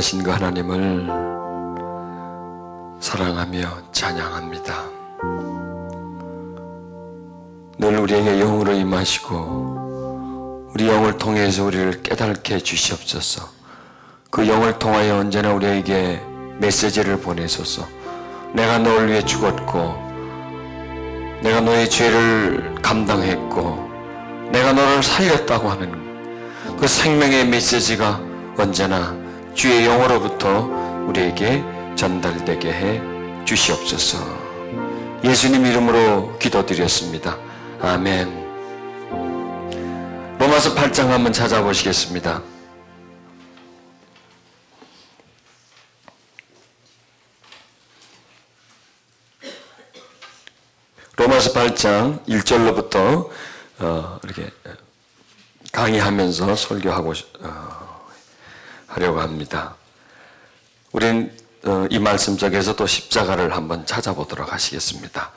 하신 그 하나님을 사랑하며 찬양합니다. 늘 우리에게 영으로 임하시고 우리 영을 통해서 우리를 깨닫게 해주시옵소서. 그 영을 통하여 언제나 우리에게 메시지를 보내소서. 내가 너를 위해 죽었고 내가 너의 죄를 감당했고 내가 너를 살렸다고 하는 그 생명의 메시지가 언제나 주의 영으로부터 우리에게 전달되게 해 주시옵소서. 예수님 이름으로 기도드렸습니다. 아멘. 로마서 8장 한번 찾아보시겠습니다. 로마서 8장 1절로부터 이렇게 강의하면서 설교하고 하려고 합니다. 우린 이 말씀 속에서 또 십자가를 한번 찾아보도록 하시겠습니다.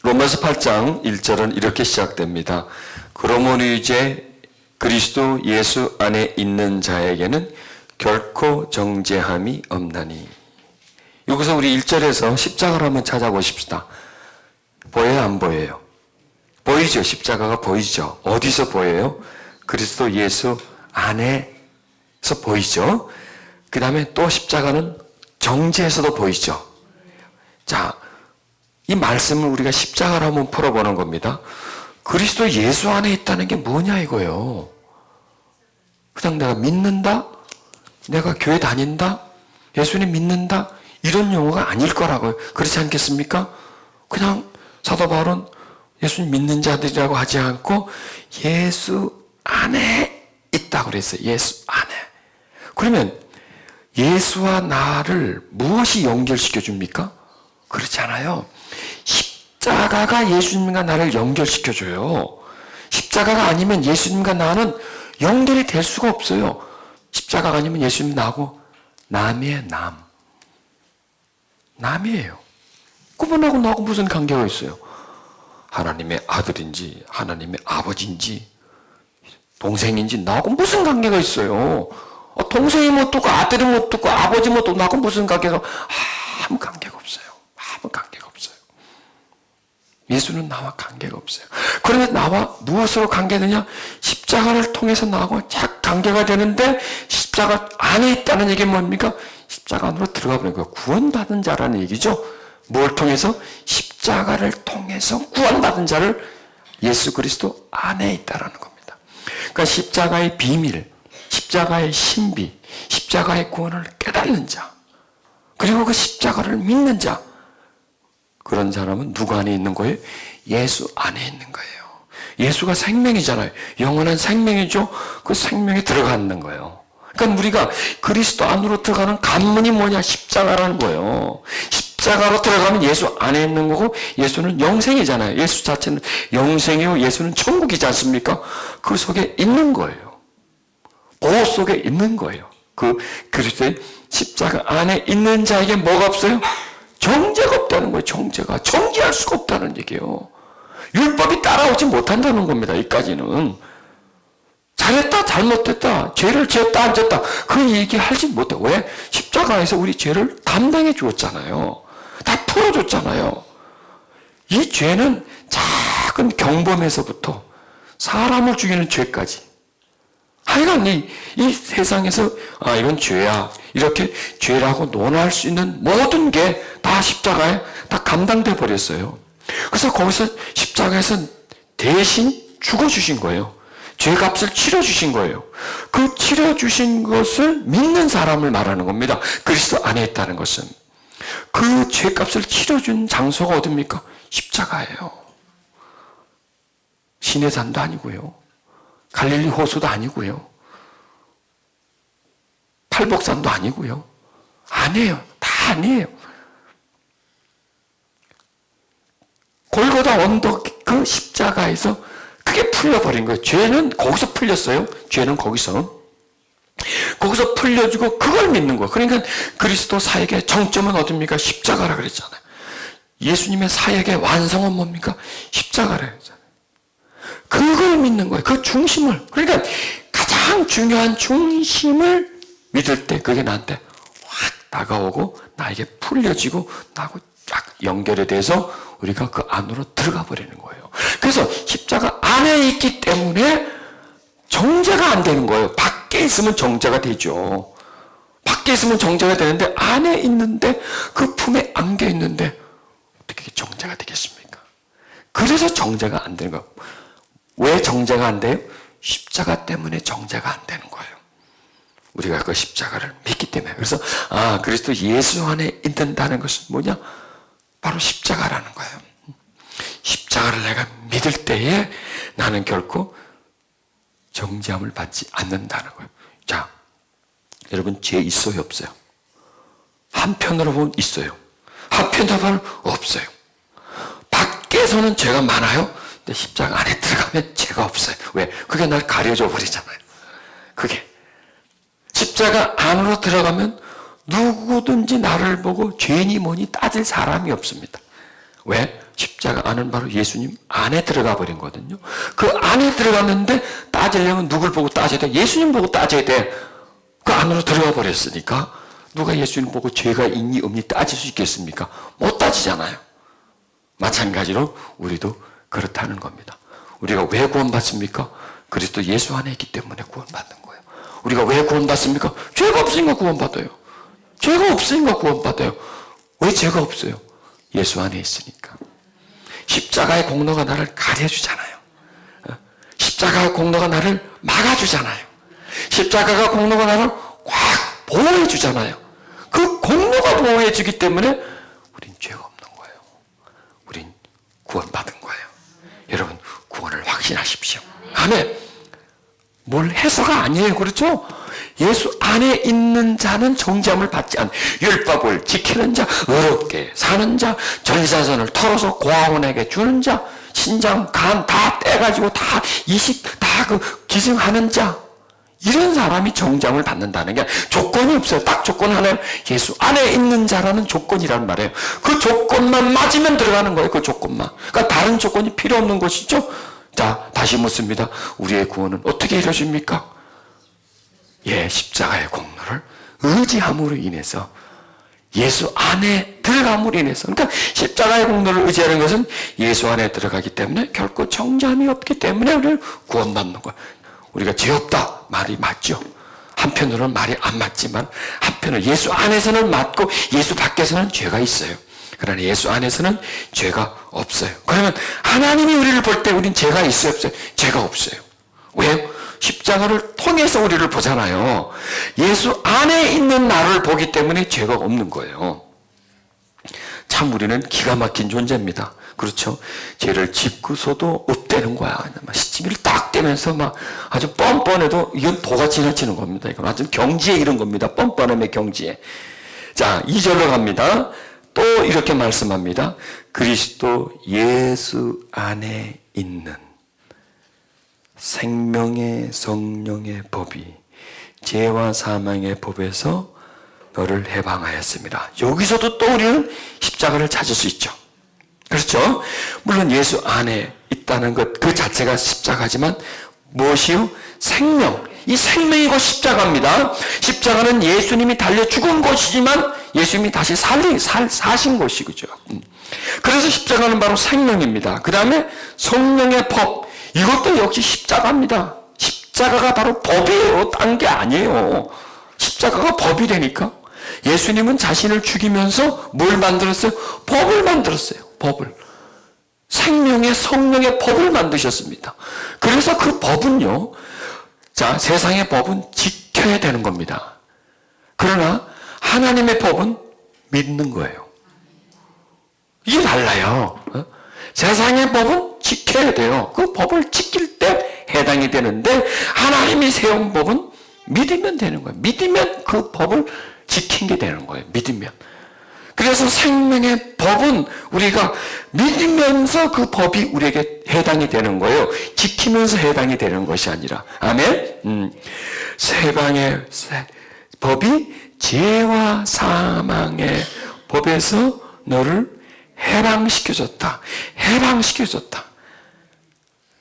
로마서 8장 1절은 이렇게 시작됩니다. 그러므로 이제 그리스도 예수 안에 있는 자에게는 결코 정죄함이 없나니. 여기서 우리 1절에서 십자가를 한번 찾아보십시다. 보여요, 안 보여요? 보이죠? 십자가가 보이죠? 어디서 보여요? 그리스도 예수 안에서 보이죠? 그 다음에 또 십자가는 정죄에서도 보이죠? 자, 이 말씀을 우리가 십자가로 한번 풀어보는 겁니다. 그리스도 예수 안에 있다는 게 뭐냐 이거예요. 그냥 내가 믿는다? 내가 교회 다닌다? 예수님 믿는다? 이런 용어가 아닐 거라고요. 그렇지 않겠습니까? 그냥 사도 바울은 예수님 믿는 자들이라고 하지 않고 예수 안에 있다고 그랬어요. 예수 안에. 그러면 예수와 나를 무엇이 연결시켜 줍니까? 그렇지 않아요. 십자가가 예수님과 나를 연결시켜 줘요. 십자가가 아니면 예수님과 나는 연결이 될 수가 없어요. 십자가가 아니면 예수님 나하고 남이에요. 남이에요. 그분하고 나하고 무슨 관계가 있어요? 하나님의 아들인지 하나님의 아버지인지 동생인지 나하고 무슨 관계가 있어요? 동생이 못 듣고 아들이 못 듣고 아버지 못 듣고 나하고 무슨 관계가? 아무 관계가 없어요. 아무 관계가 없어요. 예수는 나와 관계가 없어요. 그러면 나와 무엇으로 관계되냐? 십자가를 통해서 나하고 착 관계가 되는데 십자가 안에 있다는 얘기는 뭡니까? 십자가 안으로 들어가 버린 거예요. 구원받은 자라는 얘기죠. 뭘 통해서? 십자가를 통해서 구원받은 자를 예수 그리스도 안에 있다라는 겁니다. 그러니까 십자가의 비밀, 십자가의 신비, 십자가의 구원을 깨닫는 자, 그리고 그 십자가를 믿는 자, 그런 사람은 누구 안에 있는 거예요? 예수 안에 있는 거예요. 예수가 생명이잖아요. 영원한 생명이죠. 그 생명에 들어가는 거예요. 그러니까 우리가 그리스도 안으로 들어가는 관문이 뭐냐? 십자가라는 거예요. 십자가로 들어가면 예수 안에 있는 거고, 예수는 영생이잖아요. 예수 자체는 영생이고 예수는 천국이지 않습니까? 그 속에 있는 거예요. 보호 속에 있는 거예요. 그 그리스도의 십자가 안에 있는 자에게 뭐가 없어요? 정죄가 없다는 거예요. 정죄가. 정죄할 수가 없다는 얘기예요. 율법이 따라오지 못한다는 겁니다. 여기까지는. 잘했다 잘못했다 죄를 지었다 안 지었다 그 얘기 하지 못해. 왜? 십자가에서 우리 죄를 담당해 주었잖아요. 다 풀어줬잖아요. 이 죄는 작은 경범에서부터 사람을 죽이는 죄까지, 하여간 이 세상에서 이건 죄야 이렇게 죄라고 논할 수 있는 모든 게 다 십자가에 다 감당돼 버렸어요. 그래서 거기서 십자가에서 대신 죽어주신 거예요. 죄값을 치러주신 거예요. 그 치러주신 것을 믿는 사람을 말하는 겁니다. 그리스도 안에 있다는 것은. 그 죄값을 치러준 장소가 어딥니까? 십자가예요. 시내산도 아니고요. 갈릴리 호수도 아니고요. 팔복산도 아니고요. 아니에요. 다 아니에요. 골고다 언덕 그 십자가에서 그게 풀려버린 거예요. 죄는 거기서 풀렸어요. 죄는 거기서 풀려주고 그걸 믿는 거예요. 그러니까 그리스도 사역의 정점은 어딥니까? 십자가라 그랬잖아요. 예수님의 사역의 완성은 뭡니까? 십자가라 그랬잖아요. 그걸 믿는 거예요. 그 중심을. 그러니까 가장 중요한 중심을 믿을 때 그게 나한테 확 다가오고 나에게 풀려지고 나하고 쫙 연결이 돼서 우리가 그 안으로 들어가 버리는 거예요. 그래서 십자가 안에 있기 때문에 정죄가 안 되는 거예요. 밖에 있으면 정죄가 되죠. 밖에 있으면 정죄가 되는데 안에 있는데 그 품에 안겨 있는데 어떻게 정죄가 되겠습니까? 그래서 정죄가 안 되는 거예요. 왜 정죄가 안 돼요? 십자가 때문에 정죄가 안 되는 거예요. 우리가 그 십자가를 믿기 때문에. 그래서 그리스도 예수 안에 있는다는 것은 뭐냐? 바로 십자가라는 거예요. 십자가를 내가 믿을 때에 나는 결코 정죄함을 받지 않는다는 거예요. 자, 여러분 죄 있어요, 없어요? 한편으로 보면 있어요. 한편으로 보면 없어요. 밖에서는 죄가 많아요. 근데 십자가 안에 들어가면 죄가 없어요. 왜? 그게 날 가려져 버리잖아요. 그게 십자가 안으로 들어가면 누구든지 나를 보고 죄니 뭐니 따질 사람이 없습니다. 왜? 십자가 안은 바로 예수님 안에 들어가 버린 거거든요. 그 안에 들어갔는데 따지려면 누굴 보고 따져야 돼? 예수님 보고 따져야 돼. 그 안으로 들어가 버렸으니까 누가 예수님 보고 죄가 있니 없니 따질 수 있겠습니까? 못 따지잖아요. 마찬가지로 우리도 그렇다는 겁니다. 우리가 왜 구원받습니까? 그리스도 예수 안에 있기 때문에 구원받는 거예요. 우리가 왜 구원받습니까? 죄가 없으니까 구원받아요. 죄가 없으니까 구원받아요. 왜 죄가 없어요? 예수 안에 있으니까. 십자가의 공로가 나를 가려주잖아요. 십자가의 공로가 나를 막아주잖아요. 십자가가 공로가 나를 꽉 보호해주잖아요. 그 공로가 보호해주기 때문에 우린 죄가 없는 거예요. 우린 구원받은 거예요. 여러분 구원을 확신하십시오. 아멘. 뭘 해서가 아니에요. 그렇죠? 예수 안에 있는 자는 정죄함을 받지 않는, 율법을 지키는 자, 의롭게 사는 자, 전사선을 털어서 고아원에게 주는 자, 신장, 간 다 떼가지고 다 이식 다 그 기증하는 자, 이런 사람이 정죄함을 받는다는 게 조건이 없어요. 딱 조건 하나, 예수 안에 있는 자라는 조건이란 말이에요. 그 조건만 맞으면 들어가는 거예요. 그 조건만. 그러니까 다른 조건이 필요 없는 것이죠. 자, 다시 묻습니다. 우리의 구원은 어떻게 이루어집니까? 십자가의 공로를 의지함으로 인해서 예수 안에 들어감으로 인해서, 그러니까 십자가의 공로를 의지하는 것은 예수 안에 들어가기 때문에 결코 정죄함이 없기 때문에 우리를 구원받는 거예요. 우리가 죄 없다 말이 맞죠. 한편으로는 말이 안 맞지만 한편으로 예수 안에서는 맞고 예수 밖에서는 죄가 있어요. 그러나 예수 안에서는 죄가 없어요. 그러면 하나님이 우리를 볼 때 우린 죄가 있어요, 없어요? 죄가 없어요. 왜요? 십자가를 통해서 우리를 보잖아요. 예수 안에 있는 나를 보기 때문에 죄가 없는 거예요. 참 우리는 기가 막힌 존재입니다. 그렇죠? 죄를 짓고서도 없대는 거야. 시치미를 딱 떼면서 막 아주 뻔뻔해도 이건 도가 지나치는 겁니다. 이건 아주 경지에 이른 겁니다. 뻔뻔함의 경지에. 자, 2절로 갑니다. 또 이렇게 말씀합니다. 그리스도 예수 안에 있는 생명의 성령의 법이 죄와 사망의 법에서 너를 해방하였습니다. 여기서도 또 우리는 십자가를 찾을 수 있죠. 그렇죠? 물론 예수 안에 있다는 것 그 자체가 십자가지만 무엇이요? 생명. 이 생명이 곧 십자가입니다. 십자가는 예수님이 달려 죽은 것이지만 예수님이 다시 사신 것이 그죠. 그래서 십자가는 바로 생명입니다. 그 다음에 성령의 법. 이것도 역시 십자가입니다. 십자가가 바로 법이에요. 딴 게 아니에요. 십자가가 법이 되니까 예수님은 자신을 죽이면서 뭘 만들었어요? 법을 만들었어요. 법을. 생명의 성령의 법을 만드셨습니다. 그래서 그 법은요, 자, 세상의 법은 지켜야 되는 겁니다. 그러나 하나님의 법은 믿는 거예요. 이게 달라요. 세상의 법은 지켜야 돼요. 그 법을 지킬 때 해당이 되는데 하나님이 세운 법은 믿으면 되는 거예요. 믿으면 그 법을 지킨 게 되는 거예요. 믿으면. 그래서 생명의 법은 우리가 믿으면서 그 법이 우리에게 해당이 되는 거예요. 지키면서 해당이 되는 것이 아니라. 아멘? 세상의 법이 죄와 사망의 법에서 너를 해방시켜줬다. 해방시켜줬다.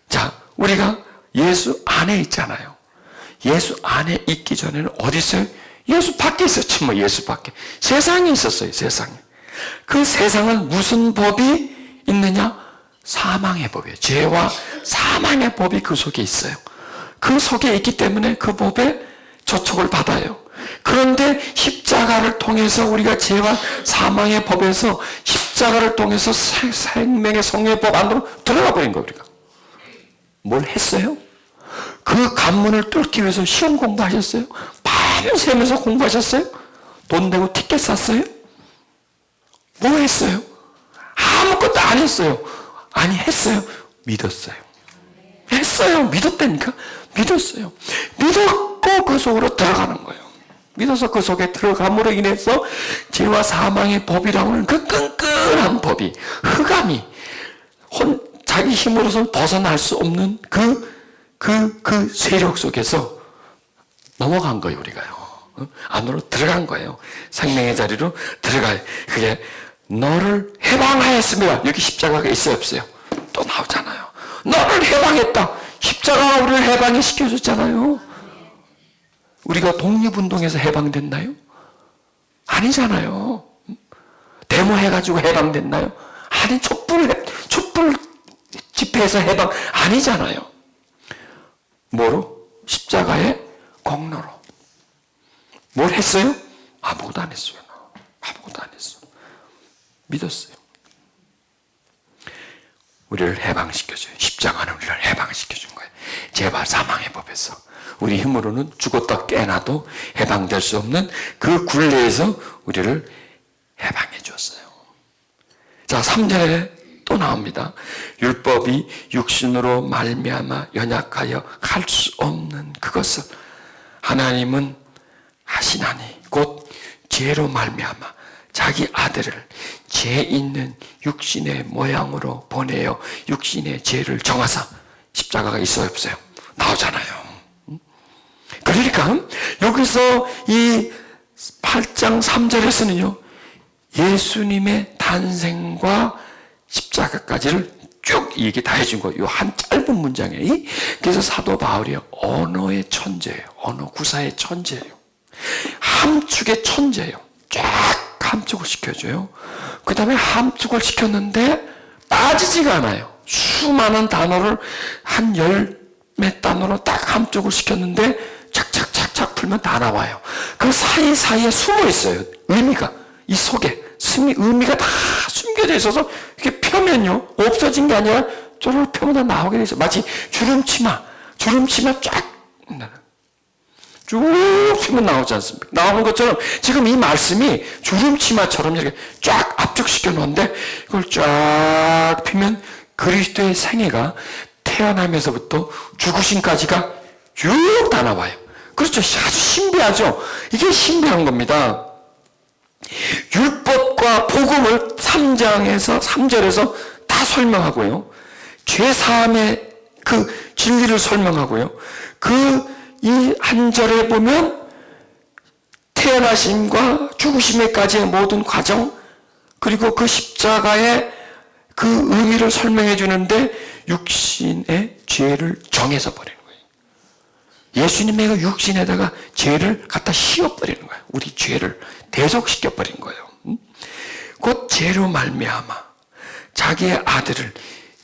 자, 우리가 예수 안에 있잖아요. 예수 안에 있기 전에는 어디 있어요? 예수 밖에 있었지 뭐. 예수 밖에. 세상에 있었어요. 세상에. 그 세상은 무슨 법이 있느냐? 사망의 법이에요. 죄와 사망의 법이 그 속에 있어요. 그 속에 있기 때문에 그 법에 저촉을 받아요. 그런데 십자가를 통해서 우리가 죄와 사망의 법에서 십자가를 통해서 생명의 성령의 법 안으로 들어가 버린 거예요. 우리가 뭘 했어요? 그 관문을 뚫기 위해서 시험 공부하셨어요? 밤새면서 공부하셨어요? 돈 내고 티켓 샀어요? 뭐 했어요? 아무것도 안 했어요. 아니 했어요. 믿었어요. 했어요. 믿었다니까. 믿었어요. 믿었고 그 속으로 들어가는 거예요. 믿어서 그 속에 들어감으로 인해서 죄와 사망의 법이라고 하는 그 끈끈한 법이, 흑암이 자기 힘으로서 벗어날 수 없는 그 세력 속에서 넘어간 거예요. 우리가요. 안으로 들어간 거예요. 생명의 자리로 들어가요. 그게 너를 해방하였습니다. 여기 십자가가 있어요, 없어요? 또 나오잖아요. 너를 해방했다. 십자가가 우리를 해방해 시켜줬잖아요. 우리가 독립운동에서 해방됐나요? 아니잖아요. 데모해가지고 해방됐나요? 아니, 촛불 집회에서 해방 아니잖아요. 뭐로? 십자가의 공로로. 뭘 했어요? 아무것도 안 했어요. 아무것도 안 했어. 믿었어요. 우리를 해방시켜줘요. 십자가는 우리를 해방시켜준 거예요. 죄와 사망의 법에서. 우리 힘으로는 죽었다 깨나도 해방될 수 없는 그 굴레에서 우리를 해방해 줬어요. 자, 3절에 또 나옵니다. 율법이 육신으로 말미암아 연약하여 갈 수 없는 그것을 하나님은 하시나니 곧 죄로 말미암아 자기 아들을 죄 있는 육신의 모양으로 보내어 육신의 죄를 정하사. 십자가가 있어요, 없어요? 나오잖아요. 그러니까 여기서 이 8장 3절에서는요, 예수님의 탄생과 십자가까지를 쭉 얘기 다 해준 거예요. 한 짧은 문장에. 그래서 사도 바울이 언어의 천재예요. 언어 구사의 천재예요. 함축의 천재예요. 쫙 함축을 시켜줘요. 그 다음에 함축을 시켰는데 빠지지가 않아요. 수많은 단어를 한 열 몇 단어로 딱 함축을 시켰는데 착착착착 풀면 다 나와요. 그 사이사이에 숨어 있어요. 의미가. 이 속에 의미가 다 숨겨져 있어서 이렇게 펴면요, 없어진 게 아니라 쪼르륵 펴면 다 나오게 돼 있어요. 마치 주름치마 쫙 쭉 펴면 나오지 않습니까? 나오는 것처럼 지금 이 말씀이 주름치마처럼 이렇게 쫙 압축시켜 놓은데 이걸 쫙 펴면 그리스도의 생애가 태어나면서부터 죽으심까지가 쭉 다 나와요. 그렇죠. 아주 신비하죠. 이게 신비한 겁니다. 율법과 복음을 3장에서 3절에서 다 설명하고요. 죄사함의 그 진리를 설명하고요. 이 한 절에 보면 태어나심과 죽으심에까지의 모든 과정, 그리고 그 십자가의 그 의미를 설명해 주는데 육신의 죄를 정해서 버리는 거예요. 예수님의 그 육신에다가 죄를 갖다 씌워버리는 거예요. 우리 죄를 대속시켜 버린 거예요. 곧 죄로 말미암아 자기의 아들을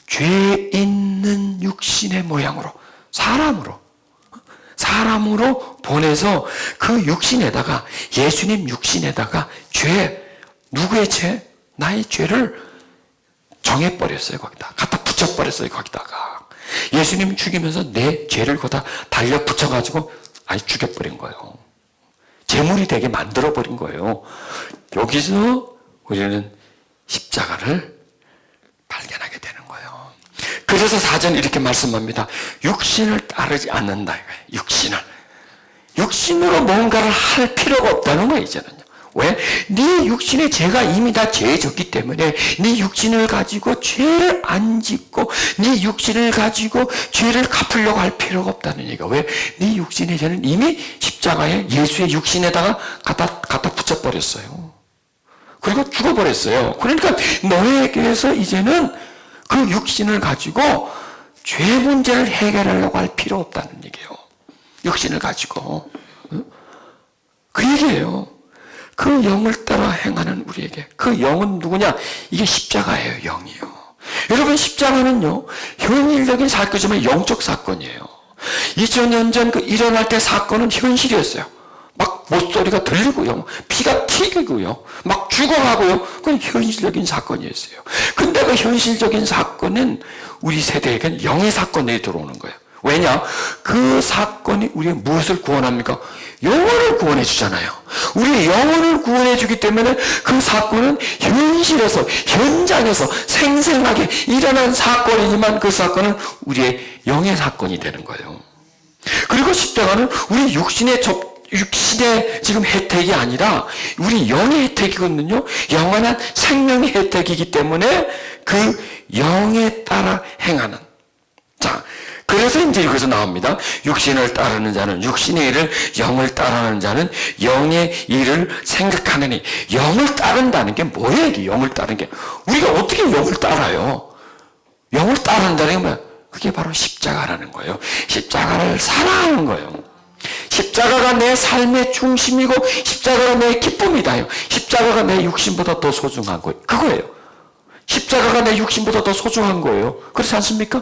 죄 있는 육신의 모양으로 사람으로 보내서 그 육신에다가, 예수님 육신에다가 누구의 죄? 나의 죄를 정해버렸어요. 거기다 갖다 붙여버렸어요. 거기다가 예수님 죽이면서 내 죄를 거기다 달려 붙여가지고 아예 죽여버린 거예요. 제물이 되게 만들어버린 거예요. 여기서 우리는 십자가를 발견하게 되는 거예요. 그래서 사전 이렇게 말씀합니다. 육신을 따르지 않는다. 육신으로 뭔가를 할 필요가 없다는 거예요. 이제는요. 왜? 네 육신의 죄가 이미 다 죄졌기 때문에 네 육신을 가지고 죄를 안 짓고 네 육신을 가지고 죄를 갚으려고 할 필요가 없다는 얘기가. 왜? 네 육신의 죄는 이미 십자가에 예수의 육신에다가 갖다 붙여버렸어요. 그리고 죽어버렸어요. 그러니까 너에게서 이제는 그 육신을 가지고 죄 문제를 해결하려고 할 필요 없다는 얘기예요. 육신을 가지고. 그 얘기예요. 그 영을 따라 행하는 우리에게. 그 영은 누구냐? 이게 십자가예요, 영이요. 여러분, 십자가는요, 현실적인 사건이지만 영적 사건이에요. 2000년 전 그 일어날 때 사건은 현실이었어요. 막 못소리가 들리고요, 피가 튀기고요, 막 죽어가고요. 그건 현실적인 사건이었어요. 근데 그 현실적인 사건은 우리 세대에겐 영의 사건이 들어오는 거예요. 왜냐? 그 사건이 우리의 무엇을 구원합니까? 영혼을 구원해 주잖아요. 우리의 영혼을 구원해 주기 때문에 그 사건은 현실에서, 현장에서 생생하게 일어난 사건이지만 그 사건은 우리의 영의 사건이 되는 거예요. 그리고 십자가는 우리 육신의 지금 혜택이 아니라 우리 영의 혜택이거든요. 영원한 생명의 혜택이기 때문에 그 영에 따라 행하는. 자, 그래서 이제 여기서 나옵니다. 육신을 따르는 자는 육신의 일을, 영을 따르는 자는 영의 일을 생각하느니. 영을 따른다는 게 뭐예요? 이게 영을 따르는 게. 우리가 어떻게 영을 따라요? 영을 따른다는 게 뭐야? 그게 바로 십자가라는 거예요. 십자가를 사랑하는 거예요. 십자가가 내 삶의 중심이고 십자가가 내 기쁨이다요. 십자가가 내 육신보다 더 소중한 거예요. 그거예요. 십자가가 내 육신보다 더 소중한 거예요. 그렇지 않습니까?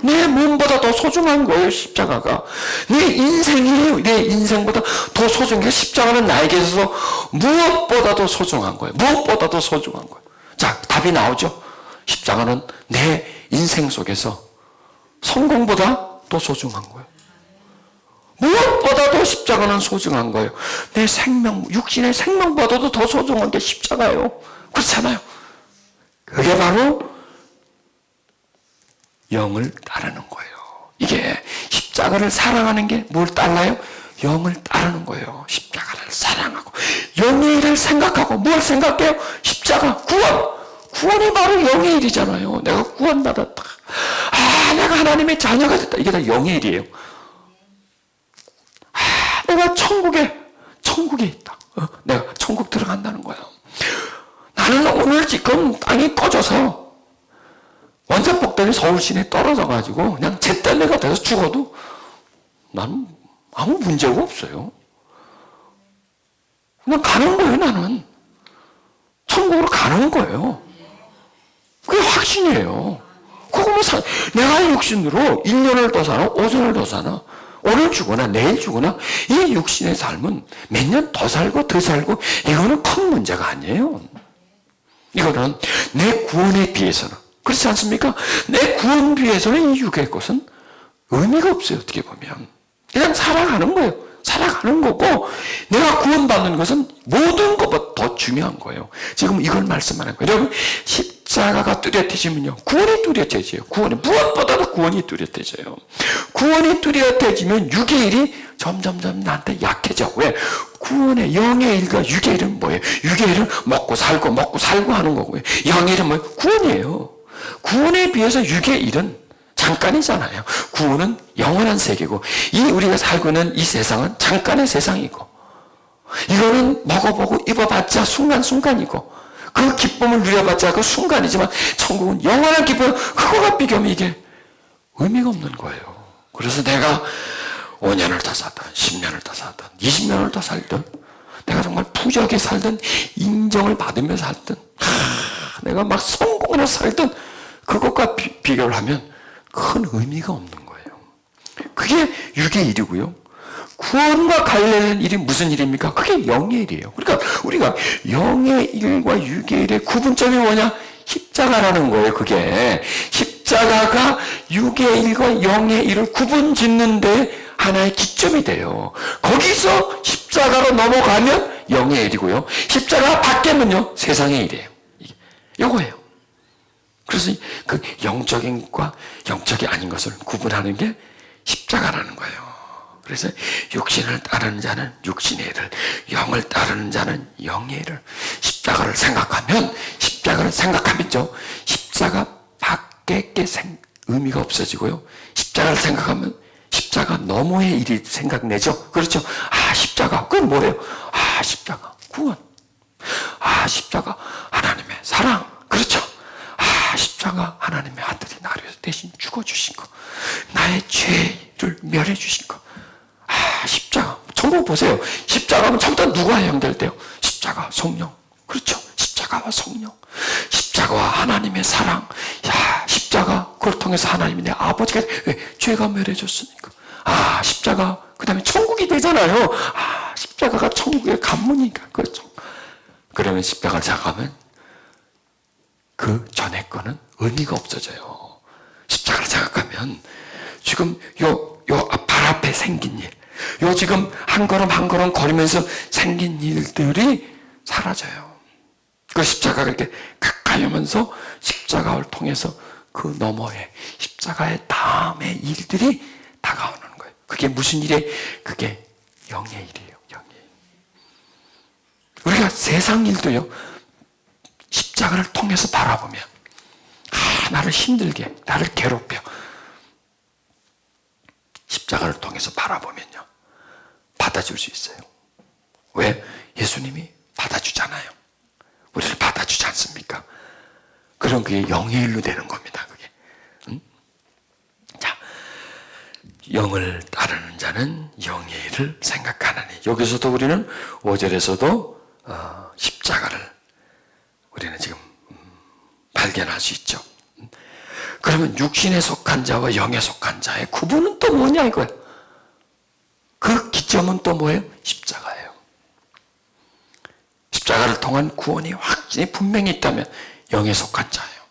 내 몸보다 더 소중한 거예요, 십자가가. 내 인생이에요. 내 인생보다 더 소중해. 십자가는 나에게 있어서 무엇보다도 소중한 거예요. 무엇보다도 소중한 거예요. 자, 답이 나오죠? 십자가는 내 인생 속에서 성공보다 더 소중한 거예요. 무엇보다도 십자가는 소중한 거예요. 내 생명, 육신의 생명보다도 더 소중한 게 십자가예요. 그렇잖아요. 그게 바로 영을 따르는 거예요. 이게 십자가를 사랑하는 게 뭘 따라요? 영을 따르는 거예요. 십자가를 사랑하고 영의 일을 생각하고. 뭘 생각해요? 십자가, 구원. 구원이 바로 영의 일이잖아요. 내가 구원받았다. 아, 내가 하나님의 자녀가 됐다. 이게 다 영의 일이에요. 아, 내가 천국에 있다. 내가 천국 들어간다는 거예요. 나는 오늘 지금 땅이 꺼져서 원자폭탄이 서울 시내에 떨어져가지고 그냥 잿더미가 돼서 죽어도 나는 아무 문제가 없어요. 그냥 가는 거예요, 나는. 천국으로 가는 거예요. 그게 확신이에요. 그거 뭐 내가 육신으로 1년을 더 사나, 5년을 더 사나, 오늘 죽거나 내일 죽거나, 이 육신의 삶은 몇 년 더 살고 더 살고, 이거는 큰 문제가 아니에요. 이거는 내 구원에 비해서는, 그렇지 않습니까? 내 구원 비해서는 이 육의 것은 의미가 없어요, 어떻게 보면. 그냥 살아가는 거예요. 살아가는 거고, 내가 구원받는 것은 모든 것보다 더 중요한 거예요. 지금 이걸 말씀하는 거예요. 여러분, 십자가가 뚜렷해지면요, 구원이 뚜렷해져요. 무엇보다도 구원이 뚜렷해져요. 구원이 뚜렷해지면 육의 일이 점점점 나한테 약해져. 왜? 구원의 영의 일과 육의 일은 뭐예요? 육의 일은 먹고 살고 하는 거고요. 영의 일은 뭐예요? 구원이에요. 구원에 비해서 육의 일은 잠깐이잖아요. 구원은 영원한 세계고, 우리가 살고 있는 이 세상은 잠깐의 세상이고, 이거는 먹어보고 입어봤자 순간순간이고, 그 기쁨을 누려봤자 그 순간이지만, 천국은 영원한 기쁨, 그거가 비교하면 이게 의미가 없는 거예요. 그래서 내가 5년을 더 살든, 10년을 더 살든, 20년을 더 살든, 내가 정말 부자하게 살든, 인정을 받으며 살든, 내가 막 성공으로 살든, 그것과 비교를 하면 큰 의미가 없는 거예요. 그게 육의 일이고요. 구원과 관련된 일이 무슨 일입니까? 그게 영의 일이에요. 그러니까 우리가 영의 일과 육의 일의 구분점이 뭐냐? 십자가라는 거예요. 그게 십자가가 육의 일과 영의 일을 구분짓는데 하나의 기점이 돼요. 거기서 십자가로 넘어가면 영의 일이고요. 십자가 밖에는요, 세상의 일이에요. 이거예요. 그래서 그 영적인 것과 영적이 아닌 것을 구분하는 게 십자가라는 거예요. 그래서 육신을 따르는 자는 육신의 일을, 영을 따르는 자는 영의 일을. 십자가를 생각하면요, 십자가 밖에 게 의미가 없어지고요. 십자가를 생각하면 십자가 너머의 일이 생각내죠. 그렇죠? 아, 십자가, 그건 뭐래요? 아, 십자가, 구원. 아, 십자가, 하나님의 사랑. 그렇죠? 아, 십자가, 하나님의 아들이 나를 위해서 대신 죽어주신 거. 나의 죄를 멸해주신 거. 아, 십자가. 천국 영적으로 보세요. 십자가는 처음부터 누구와 연결돼요? 십자가, 성령. 그렇죠. 십자가와 성령. 십자가와 하나님의 사랑. 야, 십자가, 그걸 통해서 하나님이 내 아버지가, 왜? 죄가 멸해졌으니까. 아, 십자가, 그 다음에 천국이 되잖아요. 아, 십자가가 천국의 관문이니까. 그렇죠. 그러면 십자가를 생각하면 그 전에 거는 의미가 없어져요. 십자가를 생각하면 지금 발 앞에 생긴 일, 지금 한 걸음 한 걸음 걸으면서 생긴 일들이 사라져요. 그 십자가가 이렇게 가까이 오면서 십자가를 통해서 그 너머에 십자가의 다음의 일들이 다가오는 거예요. 그게 무슨 일이에요? 그게 영의 일이에요. 영의 일. 우리가 세상 일도요, 십자가를 통해서 바라보면, 나를 힘들게, 나를 괴롭혀. 십자가를 통해서 바라보면요, 받아줄 수 있어요. 왜? 예수님이 받아주잖아요. 우리를 받아주지 않습니까? 그럼 그게 영의 일로 되는 겁니다. 그게. 자, 영을 따르는 자는 영의 일을 생각하느니. 여기서도 우리는 5절에서도 십자가를 우리는 지금 발견할 수 있죠. 그러면 육신에 속한 자와 영에 속한 자의 구분은 또 뭐냐 이거예요. 그 기점은 또 뭐예요? 십자가예요. 십자가를 통한 구원이 확실히 분명히 있다면 영에 속한 자예요.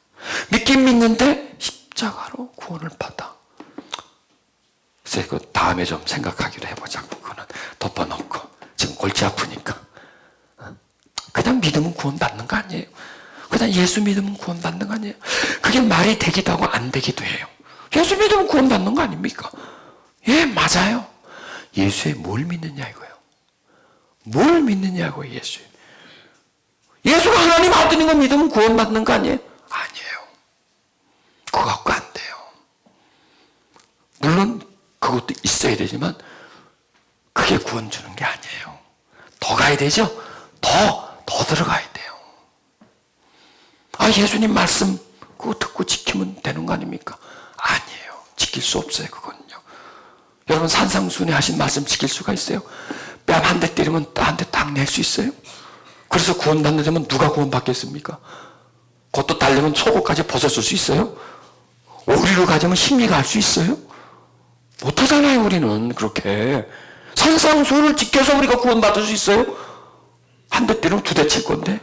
믿긴 믿는데 십자가로 구원을 받아. 그래서 그 다음에 좀 생각하기로 해보자고. 그거는 덮어놓고 지금 골치 아프니까 그냥 믿으면 구원 받는 거 아니에요. 그냥 예수 믿으면 구원 받는 거 아니에요. 그게 말이 되기도 하고 안 되기도 해요. 예수 믿으면 구원 받는 거 아닙니까? 예, 맞아요. 예수에 뭘 믿느냐 이거예요. 뭘 믿느냐고. 예수에. 예수가 하나님 아들인 거 믿으면 구원 받는 거 아니에요? 아니에요. 그거 갖고 안 돼요. 물론 그것도 있어야 되지만 그게 구원 주는 게 아니에요. 더 가야 되죠? 더 들어가야 돼요. 아, 예수님 말씀 그거 듣고 지키면 되는 거 아닙니까? 아니에요. 지킬 수 없어요. 그건요. 여러분 산상순회 하신 말씀 지킬 수가 있어요? 뺨 한 대 때리면 한 대 딱 낼 수 있어요? 그래서 구원받는다면 누가 구원받겠습니까? 그것도 달려면 속옷까지 벗었을 수 있어요? 오리로 가자면 심리가 할 수 있어요? 못하잖아요. 우리는 그렇게. 산상순을 지켜서 우리가 구원받을 수 있어요? 한 대 때리면 두 대 칠 건데,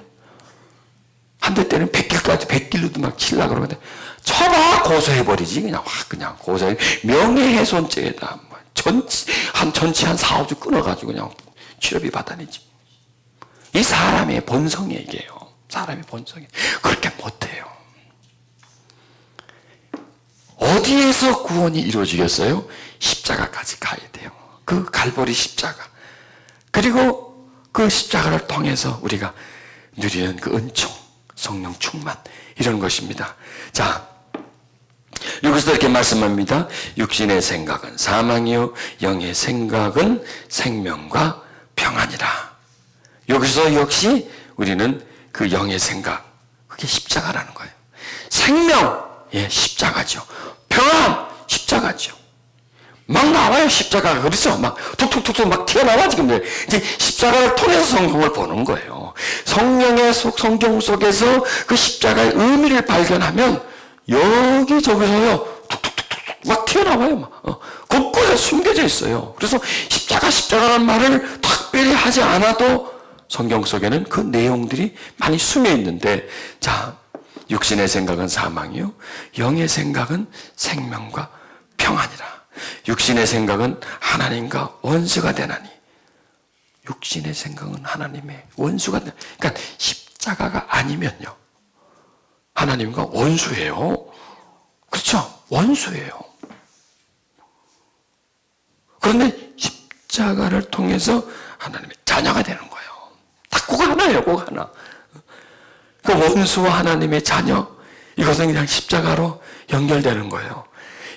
한 대 때리면 100길로도 막 치려고 그러는데, 쳐봐! 고소해버리지. 그냥 고소해. 명예훼손죄에다. 전치 한 4, 5주 끊어가지고 그냥 치료비 받아내지. 이 사람의 본성이 이게요. 사람의 본성이. 그렇게 못해요. 어디에서 구원이 이루어지겠어요? 십자가까지 가야 돼요. 그 갈보리 십자가. 그리고 그 십자가를 통해서 우리가 누리는 그 은총, 성령 충만, 이런 것입니다. 자, 여기서 이렇게 말씀합니다. 육신의 생각은 사망이요, 영의 생각은 생명과 평안이라. 여기서 역시 우리는 그 영의 생각, 그게 십자가라는 거예요. 생명, 예, 십자가죠. 평안, 십자가죠. 막 나와요, 십자가가. 그렇죠? 막 툭툭툭툭 막 튀어나와, 지금. 이제 십자가를 통해서 성경을 보는 거예요. 성경 속에서 그 십자가의 의미를 발견하면 여기저기서요, 툭툭툭툭 막 튀어나와요. 막. 곳곳에 숨겨져 있어요. 그래서 십자가라는 말을 특별히 하지 않아도 성경 속에는 그 내용들이 많이 숨어 있는데, 자, 육신의 생각은 사망이요, 영의 생각은 생명과 평안이라. 육신의 생각은 하나님과 원수가 되나니. 육신의 생각은 하나님의 원수가 되나니. 그러니까 십자가가 아니면요, 하나님과 원수예요. 그렇죠? 원수예요. 그런데 십자가를 통해서 하나님의 자녀가 되는 거예요. 딱 그거 하나예요. 그거 하나. 그 원수와 하나님의 자녀, 이것은 그냥 십자가로 연결되는 거예요.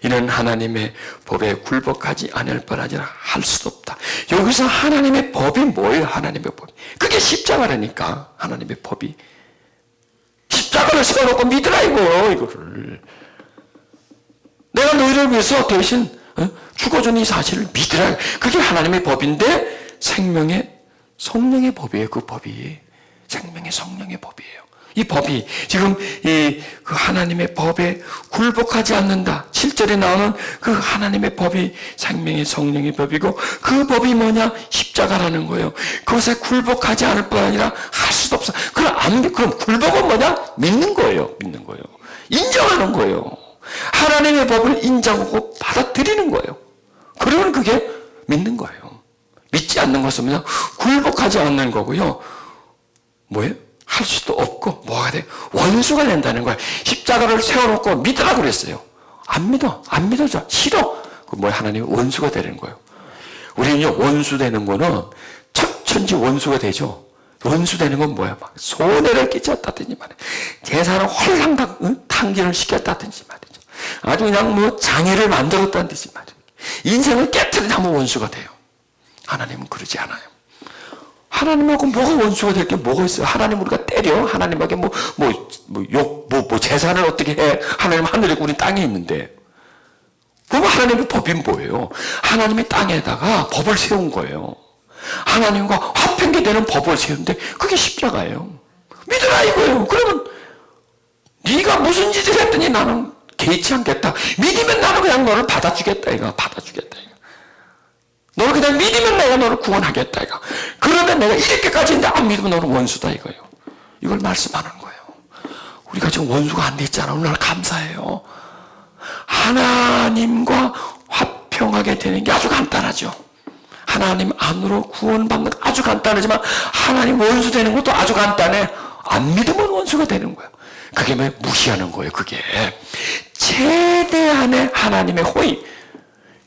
이는 하나님의 법에 굴복하지 않을 뻔하지라 할 수도 없다. 여기서 하나님의 법이 뭐예요? 하나님의 법이. 그게 십자가라니까. 하나님의 법이. 십자가를 세워놓고 믿으라 이거예요. 이거를. 내가 너희를 위해서 대신 죽어준 이 사실을 믿으라. 그게 하나님의 법인데, 생명의 성령의 법이에요. 그 법이 생명의 성령의 법이에요. 이 법이 지금 그 하나님의 법에 굴복하지 않는다. 7절에 나오는 그 하나님의 법이 생명의 성령의 법이고 그 법이 뭐냐? 십자가라는 거예요. 그것에 굴복하지 않을 뿐 아니라 할 수도 없어. 그럼 굴복은 뭐냐? 믿는 거예요. 믿는 거예요. 인정하는 거예요. 하나님의 법을 인정하고 받아들이는 거예요. 그러면 그게 믿는 거예요. 믿지 않는 것은 뭐냐? 굴복하지 않는 거고요. 뭐예요? 할 수도 없고 뭐가 돼? 원수가 된다는 거야. 십자가를 세워놓고 믿으라고 그랬어요. 안 믿어져. 싫어. 그 뭐야? 하나님이 원수가 되는 거예요. 우리는요, 원수 되는 거는 천지 원수가 되죠. 원수 되는 건 뭐야? 막 손해를 끼쳤다든지 말이야. 재산을 홀랑 탕진을 시켰다든지 말이죠. 아주 그냥 뭐 장애를 만들었다든지 말이죠. 인생을 깨뜨리다 보면 원수가 돼요. 하나님은 그러지 않아요. 하나님하고 뭐가 원수가 될 게 뭐가 있어요? 하나님 우리가 때려? 하나님에게 재산을 어떻게 해? 하나님 하늘에 있고 우리 땅에 있는데. 그럼 하나님의 법이 뭐예요? 하나님이 땅에다가 법을 세운 거예요. 하나님과 화평케되는 법을 세우는데 그게 십자가예요. 믿으라 이거예요. 그러면 네가 무슨 짓을 했더니 나는 개의치 않겠다. 믿으면 나는 그냥 너를 받아주겠다 이거. 받아주겠다 이거. 너를 그냥 믿으면 내가 너를 구원하겠다 이거. 그러면 내가 이렇게까지 했는데 안 믿으면 너는 원수다 이거예요. 이걸 말씀하는 거예요. 우리가 지금 원수가 안 됐잖아. 오늘 감사해요. 하나님과 화평하게 되는 게 아주 간단하죠. 하나님 안으로 구원받는 거 아주 간단하지만 하나님 원수 되는 것도 아주 간단해. 안 믿으면 원수가 되는 거예요. 그게 뭐 무시하는 거예요. 그게 최대한의 하나님의 호의.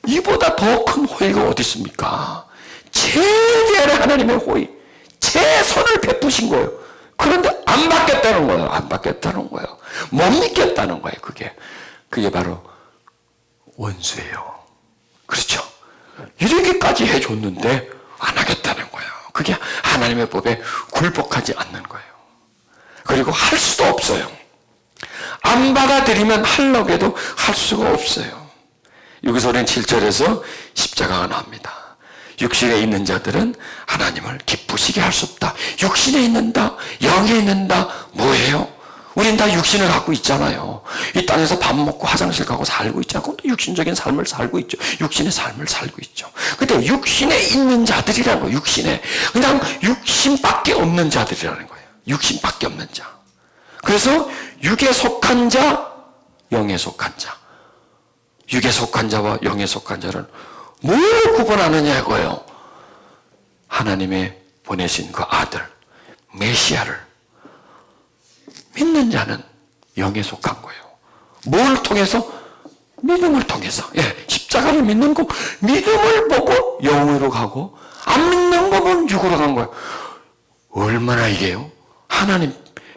이보다 더 큰 호의가 어디 있습니까? 최대한의 하나님의 호의, 최선을 베푸신 거예요. 그런데 안 받겠다는 거예요. 안 받겠다는 거예요. 못 믿겠다는 거예요. 그게 바로 원수예요. 그렇죠? 이렇게까지 해줬는데 안 하겠다는 거예요. 그게 하나님의 법에 굴복하지 않는 거예요. 그리고 할 수도 없어요. 안 받아들이면 하려고 해도 할 수가 없어요. 여기서 우리는 7절에서 십자가가 나옵니다. 육신에 있는 자들은 하나님을 기쁘시게 할 수 없다. 육신에 있는다, 영에 있는다, 뭐예요? 우린 다 육신을 갖고 있잖아요. 이 땅에서 밥 먹고 화장실 가고 살고 있잖아요. 그것도 육신적인 삶을 살고 있죠. 육신의 삶을 살고 있죠. 근데 육신에 있는 자들이라는 거예요. 육신에. 그냥 육신밖에 없는 자들이라는 거예요. 육신밖에 없는 자. 그래서 육에 속한 자, 영에 속한 자. 육에 속한 자와 영에 속한 자를 뭘 구분하느냐 이거예요. 하나님의 보내신 그 아들 메시아를 믿는 자는 영에 속한 거예요. 뭘 통해서? 믿음을 통해서. 십자가를 믿는 거, 믿음을 보고 영으로 가고 안 믿는 거 보면 육으로 간 거예요. 얼마나 이게요? 하나님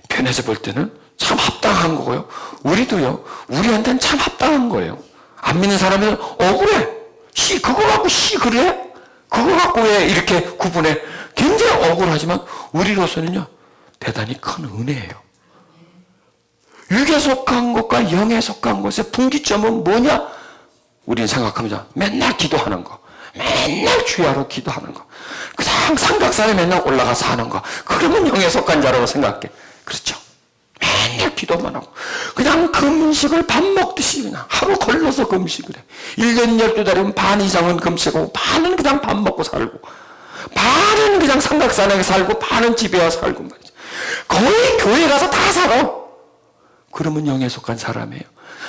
편에서 볼 때는 참 합당한 거고요. 우리도요, 우리한테는 참 합당한 거예요. 안 믿는 사람은 억울해. 그거 갖고 그래? 그거 갖고 왜 이렇게 구분해? 굉장히 억울하지만 우리로서는요, 대단히 큰 은혜예요. 육에 속한 것과 영에 속한 것의 분기점은 뭐냐? 우리는 생각합니다. 맨날 기도하는 거. 맨날 주야로 기도하는 거. 그냥 삼각산에 맨날 올라가서 하는 거. 그러면 영에 속한 자라고 생각해. 그렇죠? 맨날 기도만 하고 그냥 금식을 밥 먹듯이 그냥 하루 걸러서 금식을 해. 1년 12달이면 반 이상은 금식하고 반은 그냥 밥 먹고 살고 반은 그냥 삼각산에 살고 반은 집에 와서 살고 말이죠. 거의 교회 가서 다 살아. 그러면 영에 속한 사람이에요.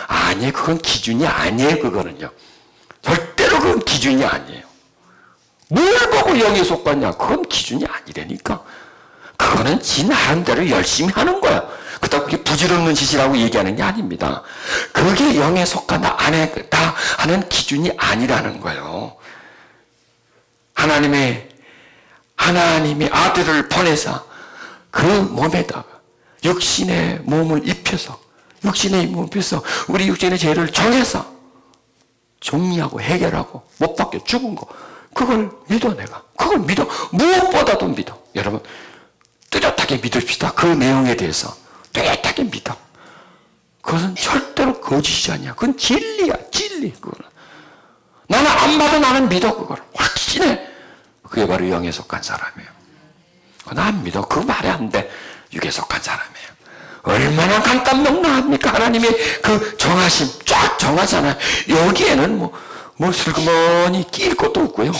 아니에요. 그건 기준이 아니에요. 그거는요. 절대로 그건 기준이 아니에요. 뭘 보고 영에 속았냐? 그건 기준이 아니라니까. 그거는 지 나름대로 열심히 하는 거야. 그렇다고 그게 부질없는 짓이라고 얘기하는 게 아닙니다. 그게 영에 속하다 안 했다 하는 기준이 아니라는 거예요. 하나님의 아들을 보내서 그 몸에다가 육신의 몸을 입혀서 우리 육신의 죄를 정해서 정리하고 해결하고 못 박혀 죽은 거 그걸 믿어. 내가 그걸 믿어. 무엇보다도 믿어. 여러분 뚜렷하게 믿읍시다. 그 내용에 대해서 뚜렷하게 믿어. 그것은 절대로 거짓이 아니야. 그건 진리야. 진리. 그거는 나는 안 봐도 나는 믿어. 그걸 확신해. 그게 바로 영에 속한 사람이에요. 나 안 믿어. 그거 말이 안 돼. 육에 속한 사람이에요. 얼마나 간단명랑합니까? 하나님의 그 정하심 쫙 정하잖아요. 여기에는 뭐 슬그머니 끼일 것도 없고요.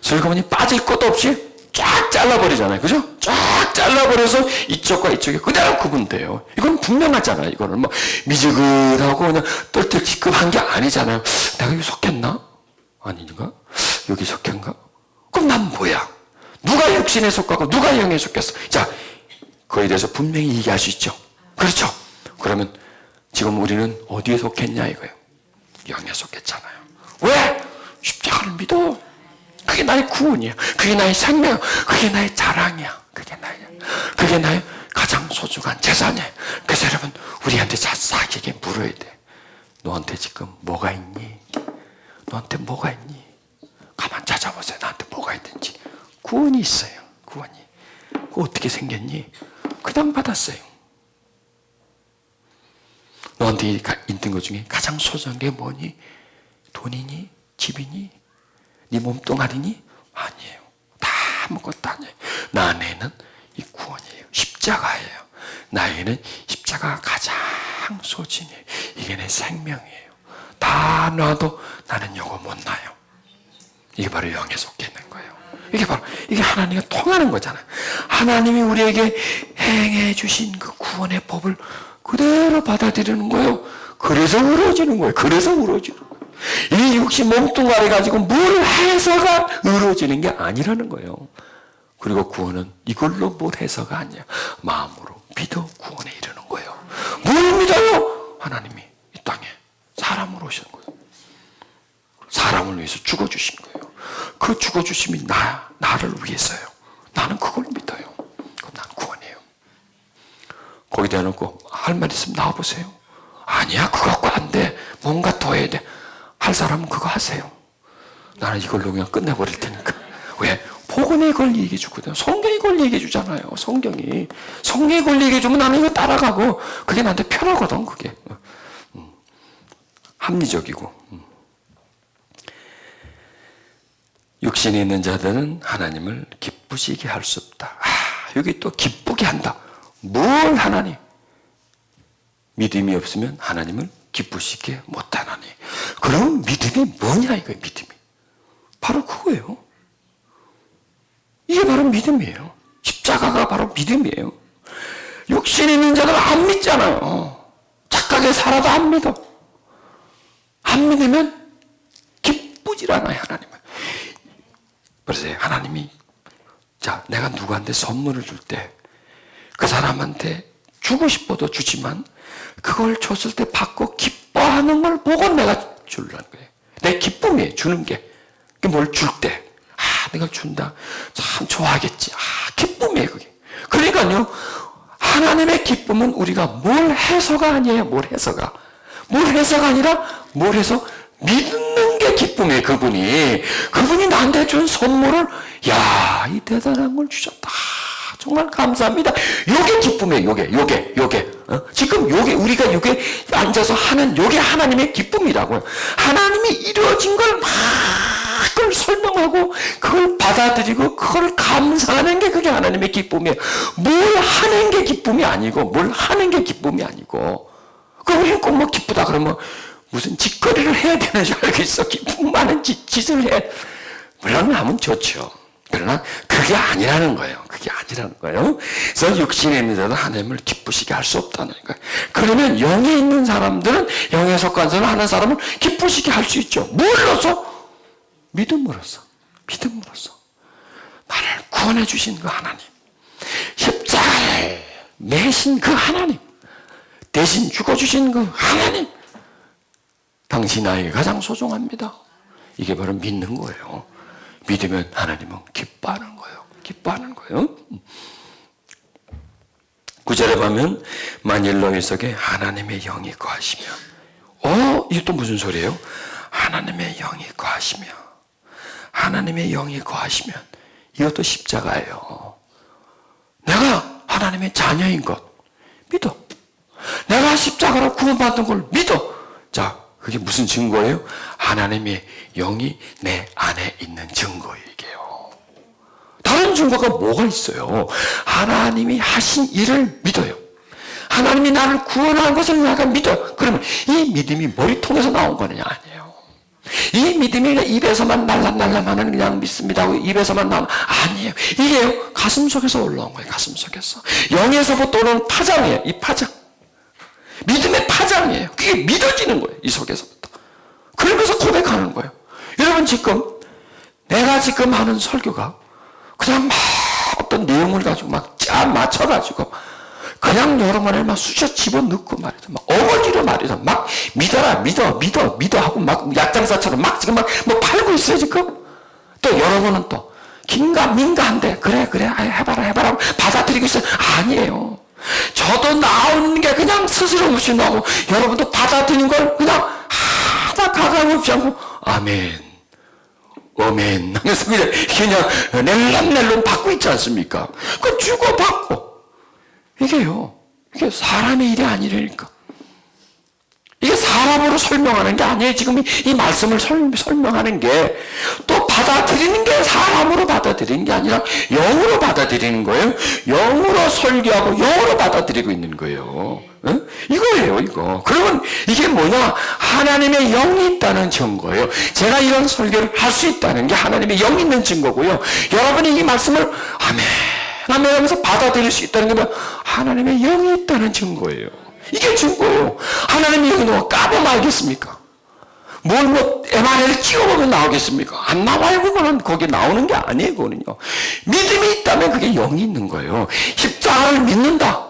슬그머니 빠질 것도 없이 쫙 잘라버리잖아요. 그죠? 쫙 잘라버려서 이쪽과 이쪽이 그대로 구분돼요. 이건 분명하잖아요. 이거는 뭐 미지근하고 그냥 떨떨지급한 게 아니잖아요. 내가 여기 속했나? 아닌가? 여기 속했가? 그럼 난 뭐야? 누가 육신에 속하고 누가 영에 속했어? 자, 그거에 대해서 분명히 얘기할 수 있죠. 그렇죠? 그러면 지금 우리는 어디에 속했냐 이거예요. 영에 속했잖아요. 왜? 십자가를 믿어. 그게 나의 구원이야. 그게 나의 생명. 그게 나의 자랑이야. 그게 나의 가장 소중한 재산이에요. 그래서 여러분, 우리한테 자세하게 물어야 돼. 너한테 지금 뭐가 있니? 너한테 뭐가 있니? 가만 찾아보세요. 나한테 뭐가 있는지. 구원이 있어요. 구원이. 그거 어떻게 생겼니? 그냥 받았어요. 너한테 있는 것 중에 가장 소중한 게 뭐니? 돈이니? 집이니? 네 몸뚱아리니? 아니에요. 다 아무것도 아니에요. 나 안에는 이 구원이에요. 십자가예요. 나에는 십자가가 가장 소중해요. 이게 내 생명이에요. 다 놔도 나는 요거 못 놔요. 이게 바로 영에 속해 있는 거예요. 이게 하나님과 통하는 거잖아요. 하나님이 우리에게 행해 주신 그 구원의 법을 그대로 받아들이는 거예요. 그래서 의로워지는 거예요. 이 육신 몸뚱아리 가지고 뭘 해서가 의로워지는 게 아니라는 거예요. 그리고 구원은 이걸로 뭘 해서가 아니야. 마음으로 믿어 구원에 이르는 거예요. 뭘 믿어요? 하나님이 이 땅에 사람으로 오신 거예요. 사람을 위해서 죽어주신 거예요. 그 죽어주심이 나를 위해서요. 나는 그걸 믿어요. 그럼 난 구원이에요. 거기다 놓고 할 말 있으면 나와보세요. 아니야, 그거 갖고 안 돼. 뭔가 더 해야 돼. 할 사람은 그거 하세요. 나는 이걸로 그냥 끝내버릴 테니까. 왜? 복음이 그걸 얘기해 주거든. 성경이 그걸 얘기해 주잖아요. 성경이 그걸 얘기해 주면 나는 이거 따라가고 그게 나한테 편하거든. 그게 합리적이고. 육신에 있는 자들은 하나님을 기쁘시게 할 수 없다. 여기 또 기쁘게 한다. 뭘 하나님? 믿음이 없으면 하나님을 기쁘시게 못하나니. 그럼 믿음이 뭐냐 이거예요. 믿음이 바로 그거예요. 이게 바로 믿음이에요. 십자가가 바로 믿음이에요. 육신에 있는 자들 안 믿잖아요. 착하게 살아도 안 믿어. 안 믿으면 기쁘질 않아요. 하나님은. 그래서 하나님이 내가 누구한테 선물을 줄 때 그 사람한테 주고 싶어도 주지만 그걸 줬을 때 받고 기뻐하는 걸 보고 내가 주려는 거예요. 내 기쁨이에요. 주는 게. 뭘 줄 때 내가 준다. 참 좋아하겠지. 기쁨이에요. 그게. 그러니까요. 하나님의 기쁨은 우리가 뭘 해서가 아니에요. 뭘 해서가 아니라 뭘 해서 믿는 게 기쁨이에요. 그분이 나한테 준 선물을 이 대단한 걸 주셨다. 정말 감사합니다. 요게 기쁨이에요. 요게. 지금 요게 우리가 요게 앉아서 하는 요게 하나님의 기쁨이라고요. 하나님이 이루어진 걸 막 그걸 설명하고 그걸 받아들이고 그걸 감사하는 게 그게 하나님의 기쁨이에요. 뭘 하는 게 기쁨이 아니고 우리는 꼭 뭐 기쁘다 그러면 무슨 짓거리를 해야 되는 줄 알겠어. 기쁨 많은 짓을 해. 물론 하면 좋죠. 그러나 그게 아니라는 거예요. 그래서 육신에 있는 자는 하나님을 기쁘시게 할 수 없다는 거예요. 그러면 영에 있는 사람들은 영에 속한 자는 하는 사람을 기쁘시게 할 수 있죠. 뭘로서? 믿음으로써. 나를 구원해 주신 그 하나님. 십자가에 매신 그 하나님. 대신 죽어주신 그 하나님. 당신 나에게 가장 소중합니다. 이게 바로 믿는 거예요. 믿으면 하나님은 기뻐하는 거예요. 9절에 보면 만일 너희 속에 하나님의 영이 거하시면 이게 또 무슨 소리예요? 하나님의 영이 거하시면 이것도 십자가예요. 내가 하나님의 자녀인 것 믿어. 내가 십자가로 구원받은 걸 믿어. 그게 무슨 증거예요? 하나님의 영이 내 안에 있는 증거예요. 이게요. 증거가 뭐가 있어요? 하나님이 하신 일을 믿어요. 하나님이 나를 구원한 것을 내가 믿어요. 그러면 이 믿음이 머리통에서 나온 거냐? 아니에요. 이 믿음이 입에서만 날랑날랑하는 그냥 믿습니다 하고 입에서만 나오는 아니에요. 이게요 가슴 속에서 올라온 거예요. 가슴 속에서 영에서부터 오는 파장이에요. 이 파장 믿음의 파장이에요. 그게 믿어지는 거예요. 이 속에서부터. 그러면서 고백하는 거예요. 여러분 지금 내가 지금 하는 설교가 그냥 막 어떤 내용을 가지고 막 짜 맞춰가지고 그냥 여러분을 막 쑤셔 집어넣고 말이죠. 막 어거지로 말이죠. 막 믿어라, 믿어 하고 막 약장사처럼 막 지금 막 뭐 팔고 있어요, 지금. 또 여러분은 또 긴가민가한데 그래, 해봐라 받아들이고 있어요. 아니에요. 저도 나오는 게 그냥 스스럼 없이 나오고 여러분도 받아들이는 걸 그냥 하다 가감 없이 하고 아멘. 어멘 하면서 그냥 낼름낼름 받고 있지 않습니까? 그 주고받고 이게요. 이게 사람의 일이 아니라니까. 이게 사람으로 설명하는 게 아니에요. 지금 이 말씀을 설명하는 게 또 받아들이는 게 사람으로 받아들이는 게 아니라 영으로 받아들이는 거예요. 영으로 설교하고 영으로 받아들이고 있는 거예요. 응? 이거예요, 이거. 그러면 이게 뭐냐? 하나님의 영이 있다는 증거예요. 제가 이런 설교를 할 수 있다는 게 하나님의 영이 있는 증거고요. 여러분이 이 말씀을 아멘 하면서 받아들일 수 있다는 게 뭐야? 하나님의 영이 있다는 증거예요. 이게 증거예요. 하나님의 영이 누가 까보면 알겠습니까? MRI를 찍어보면 나오겠습니까? 안 나와요, 그거는. 거기 나오는 게 아니에요, 그거는요. 믿음이 있다면 그게 영이 있는 거예요. 십자가를 믿는다.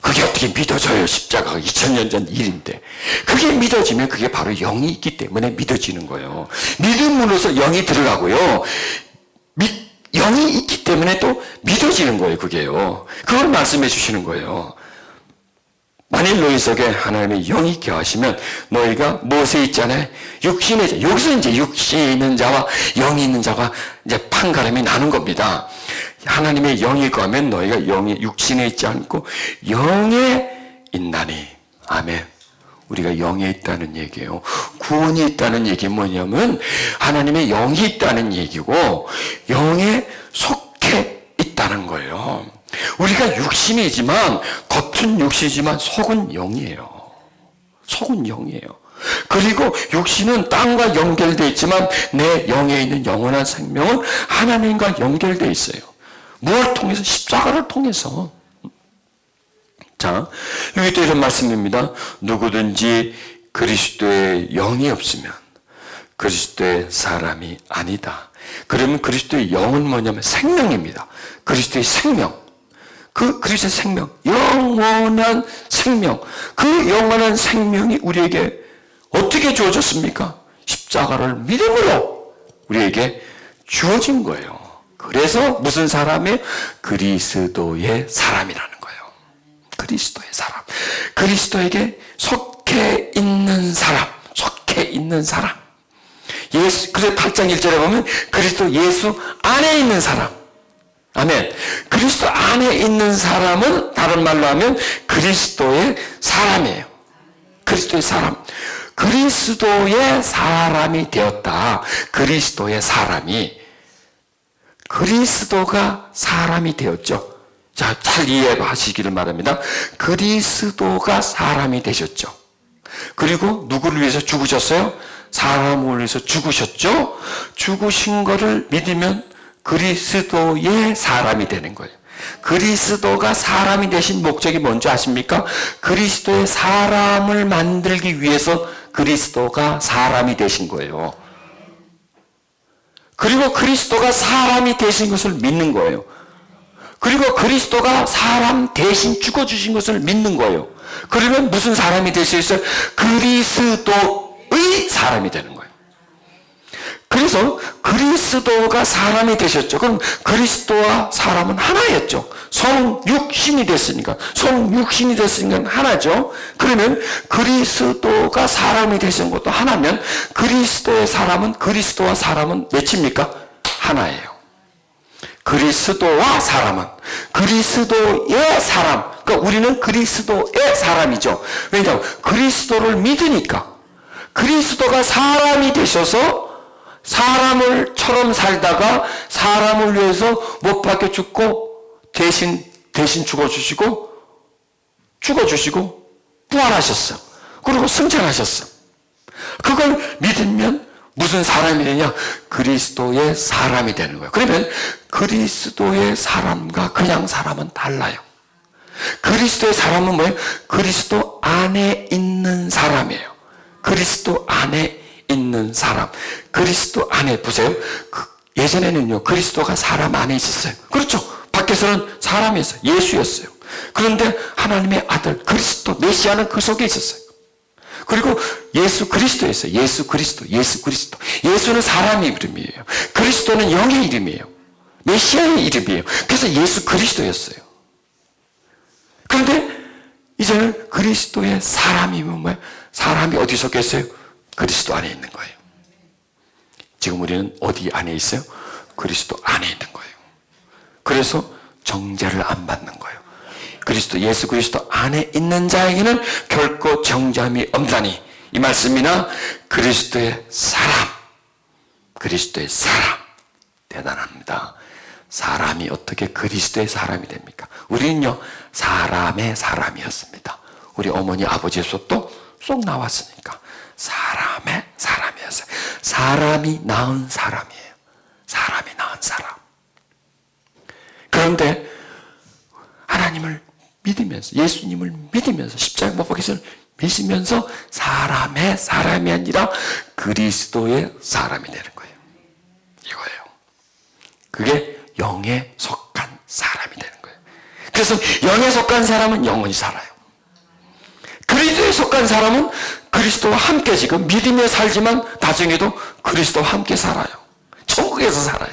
그게 어떻게 믿어져요? 십자가가 2000년 전 일인데. 그게 믿어지면 그게 바로 영이 있기 때문에 믿어지는 거예요. 믿음으로서 영이 들어가고요. 영이 있기 때문에 또 믿어지는 거예요, 그게요. 그걸 말씀해 주시는 거예요. 만일 너희 속에 하나님의 영이 거하시면 너희가 무엇에 있잖아요? 육신에 있잖아요. 여기서 이제 육신에 있는 자와 영이 있는 자가 이제 판가름이 나는 겁니다. 하나님의 영이 거하면 너희가 육신에 있지 않고 영에 있나니. 아멘. 우리가 영에 있다는 얘기예요. 구원이 있다는 얘기 뭐냐면 하나님의 영이 있다는 얘기고 영에 속해 있다는 거예요. 우리가 육신이지만 겉은 육신이지만 속은 영이에요. 속은 영이에요. 그리고 육신은 땅과 연결되어 있지만 내 영에 있는 영원한 생명은 하나님과 연결되어 있어요. 무엇을 통해서? 십자가를 통해서. 자, 여기 또 이런 말씀입니다. 누구든지 그리스도의 영이 없으면 그리스도의 사람이 아니다. 그러면 그리스도의 영은 뭐냐면 생명입니다. 그리스도의 생명. 그 그리스도의 생명, 영원한 생명. 그 영원한 생명이 우리에게 어떻게 주어졌습니까? 십자가를 믿음으로 우리에게 주어진 거예요. 그래서 무슨 사람이에요? 그리스도의 사람이라는 거예요. 그리스도의 사람. 그리스도에게 속해 있는 사람. 속해 있는 사람. 그래서 8장 1절에 보면 그리스도 예수 안에 있는 사람. 아멘. 그리스도 안에 있는 사람은 다른 말로 하면 그리스도의 사람이에요. 그리스도의 사람. 그리스도의 사람이 되었다. 그리스도의 사람이. 그리스도가 사람이 되었죠. 자, 잘 이해하시기를 바랍니다. 그리스도가 사람이 되셨죠. 그리고 누구를 위해서 죽으셨어요? 사람을 위해서 죽으셨죠. 죽으신 거를 믿으면 그리스도의 사람이 되는 거예요. 그리스도가 사람이 되신 목적이 뭔지 아십니까? 그리스도의 사람을 만들기 위해서 그리스도가 사람이 되신 거예요. 그리고 그리스도가 사람이 되신 것을 믿는 거예요. 그리고 그리스도가 사람 대신 죽어주신 것을 믿는 거예요. 그러면 무슨 사람이 될 수 있어요? 그리스도의 사람이 되는 거예요. 그래서 그리스도가 사람이 되셨죠. 그럼 그리스도와 사람은 하나였죠. 성육신이 됐으니까. 성육신이 됐으니까 하나죠. 그러면 그리스도가 사람이 되신 것도 하나면 그리스도의 사람은 그리스도와 사람은 몇입니까? 하나예요. 그리스도와 사람은 그리스도의 사람. 그러니까 우리는 그리스도의 사람이죠. 왜냐하면 그리스도를 믿으니까 그리스도가 사람이 되셔서 사람을처럼 살다가 사람을 위해서 못 박혀 죽고 대신 죽어주시고 부활하셨어. 그리고 승천하셨어. 그걸 믿으면 무슨 사람이 되냐? 그리스도의 사람이 되는 거예요. 그러면 그리스도의 사람과 그냥 사람은 달라요. 그리스도의 사람은 뭐예요? 그리스도 안에 있는 사람이에요. 그리스도 안에 있는 사람. 그리스도 안에, 보세요. 예전에는요, 그리스도가 사람 안에 있었어요. 그렇죠. 밖에서는 사람이었어요. 예수였어요. 그런데 하나님의 아들 그리스도 메시아는 그 속에 있었어요. 그리고 예수 그리스도였어요. 예수 그리스도. 예수는 사람의 이름이에요. 그리스도는 영의 이름이에요. 메시아의 이름이에요. 그래서 예수 그리스도였어요. 그런데 이제는 그리스도의 사람이면 뭐예요? 사람이 어디 속에 있어요? 그리스도 안에 있는 거예요. 지금 우리는 어디 안에 있어요? 그리스도 안에 있는 거예요. 그래서 정죄를 안 받는 거예요. 예수 그리스도 안에 있는 자에게는 결코 정죄함이 없다니, 이 말씀이나 그리스도의 사람 대단합니다. 사람이 어떻게 그리스도의 사람이 됩니까? 우리는요, 사람의 사람이었습니다. 우리 어머니 아버지에서도 쏙 나왔으니까 사람의 사람이었어요. 사람이 낳은 사람이에요. 사람이 낳은 사람. 그런데 하나님을 믿으면서, 예수님을 믿으면서, 십자가 못 박히심을 믿으면서 사람의 사람이 아니라 그리스도의 사람이 되는 거예요. 이거예요. 그게 영에 속한 사람이 되는 거예요. 그래서 영에 속한 사람은 영원히 살아요. 그리스도에 속한 사람은 그리스도와 함께 지금 믿으며 살지만 나중에도 그리스도와 함께 살아요. 천국에서 살아요.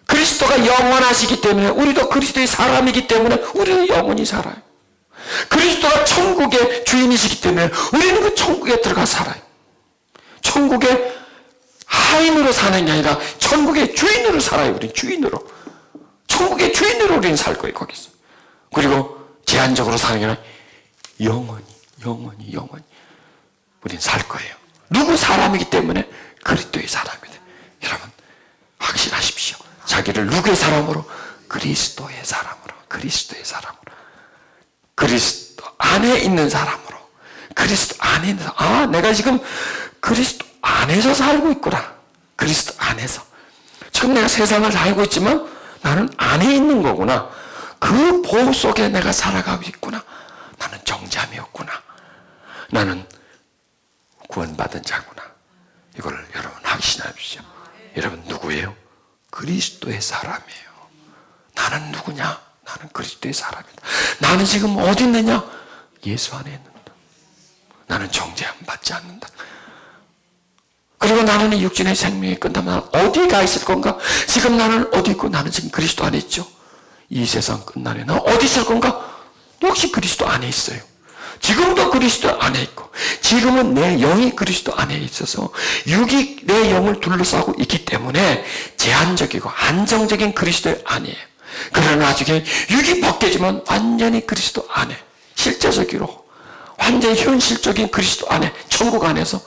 그리스도가 영원하시기 때문에 우리도 그리스도의 사람이기 때문에 우리는 영원히 살아요. 그리스도가 천국의 주인이시기 때문에 우리는 그 천국에 들어가 살아요. 천국의 하인으로 사는 게 아니라 천국의 주인으로 살아요. 우리는 주인으로. 천국의 주인으로 우리는 살 거예요. 거기서. 그리고 제한적으로 사는 게 아니라 영원히 우리는 살 거예요. 누구 사람이기 때문에 그리스도의 사람이 돼요. 여러분 확신하십시오. 자기를 누구의 사람으로? 그리스도의 사람으로. 그리스도 안에 있는 사람으로. 그리스도 안에 있는 사람. 내가 지금 그리스도 안에서 살고 있구나. 그리스도 안에서. 지금 내가 세상을 살고 있지만 나는 안에 있는 거구나. 그 보호 속에 내가 살아가고 있구나. 나는 정죄함이 없구나. 나는 구원받은 자구나. 이걸 여러분 확신하십시오. 여러분 누구예요? 그리스도의 사람이에요. 나는 누구냐? 나는 그리스도의 사람이다. 나는 지금 어디 있느냐? 예수 안에 있는다. 나는 정죄함 받지 않는다. 그리고 나는 이 육신의 생명이 끝나면 어디가 있을 건가? 지금 나는 어디 있고 나는 지금 그리스도 안에 있죠. 이 세상 끝날에 나 어디 있을 건가? 역시 그리스도 안에 있어요. 지금도 그리스도 안에 있고 지금은 내 영이 그리스도 안에 있어서 육이 내 영을 둘러싸고 있기 때문에 제한적이고 안정적인 그리스도 안이에요. 그러나 나중에 육이 벗겨지면 완전히 그리스도 안에, 실제적으로 완전히 현실적인 그리스도 안에, 천국 안에서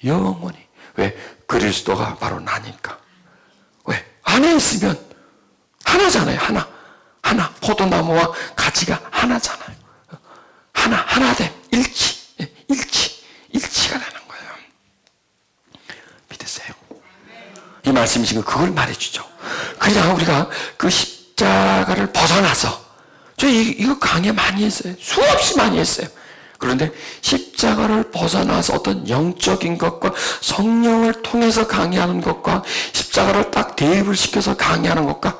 영원히. 왜? 그리스도가 바로 나니까. 왜? 안에 있으면 하나잖아요. 하나. 포도나무와 가지가 하나잖아요. 하나됨, 일치가 되는 거예요. 믿으세요? 이 말씀이 지금 그걸 말해주죠. 그냥 우리가 그 십자가를 벗어나서, 저 이거 강의 많이 했어요. 수없이 많이 했어요. 그런데 십자가를 벗어나서 어떤 영적인 것과 성령을 통해서 강의하는 것과 십자가를 딱 대입을 시켜서 강의하는 것과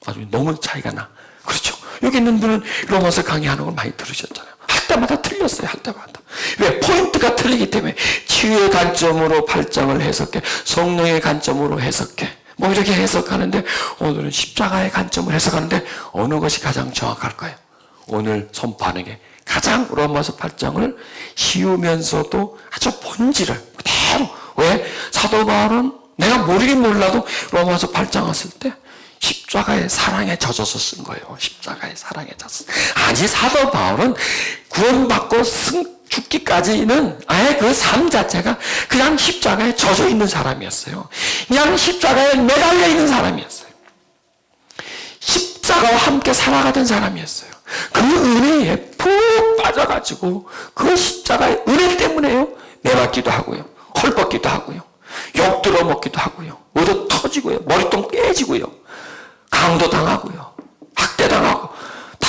아주 너무 차이가 나. 그렇죠. 여기 있는 분은 로마서 강의하는 걸 많이 들으셨잖아요. 할 때마다 틀렸어요. 할 때마다. 왜? 포인트가 틀리기 때문에. 치유의 관점으로 8장을 해석해. 성령의 관점으로 해석해. 뭐 이렇게 해석하는데 오늘은 십자가의 관점을 해석하는데 어느 것이 가장 정확할까요? 오늘 선포하는 게 가장 로마서 8장을 쉬우면서도 아주 본질을 그대로. 왜? 사도 바울은 내가 모르긴 몰라도 로마서 8장 왔을 때 십자가의 사랑에 젖어서 쓴 거예요. 십자가의 사랑에 젖어서. 아니, 사도 바울은 구원받고 죽기까지는 아예 그 삶 자체가 그냥 십자가에 젖어 있는 사람이었어요. 그냥 십자가에 매달려 있는 사람이었어요. 십자가와 함께 살아가던 사람이었어요. 그 은혜에 푹 빠져가지고 그 십자가의 은혜 때문에요. 매맞기도 하고요. 헐벗기도 하고요. 욕 들어먹기도 하고요. 얻어 터지고요. 머리통 깨지고요. 강도 당하고요. 학대당하고 다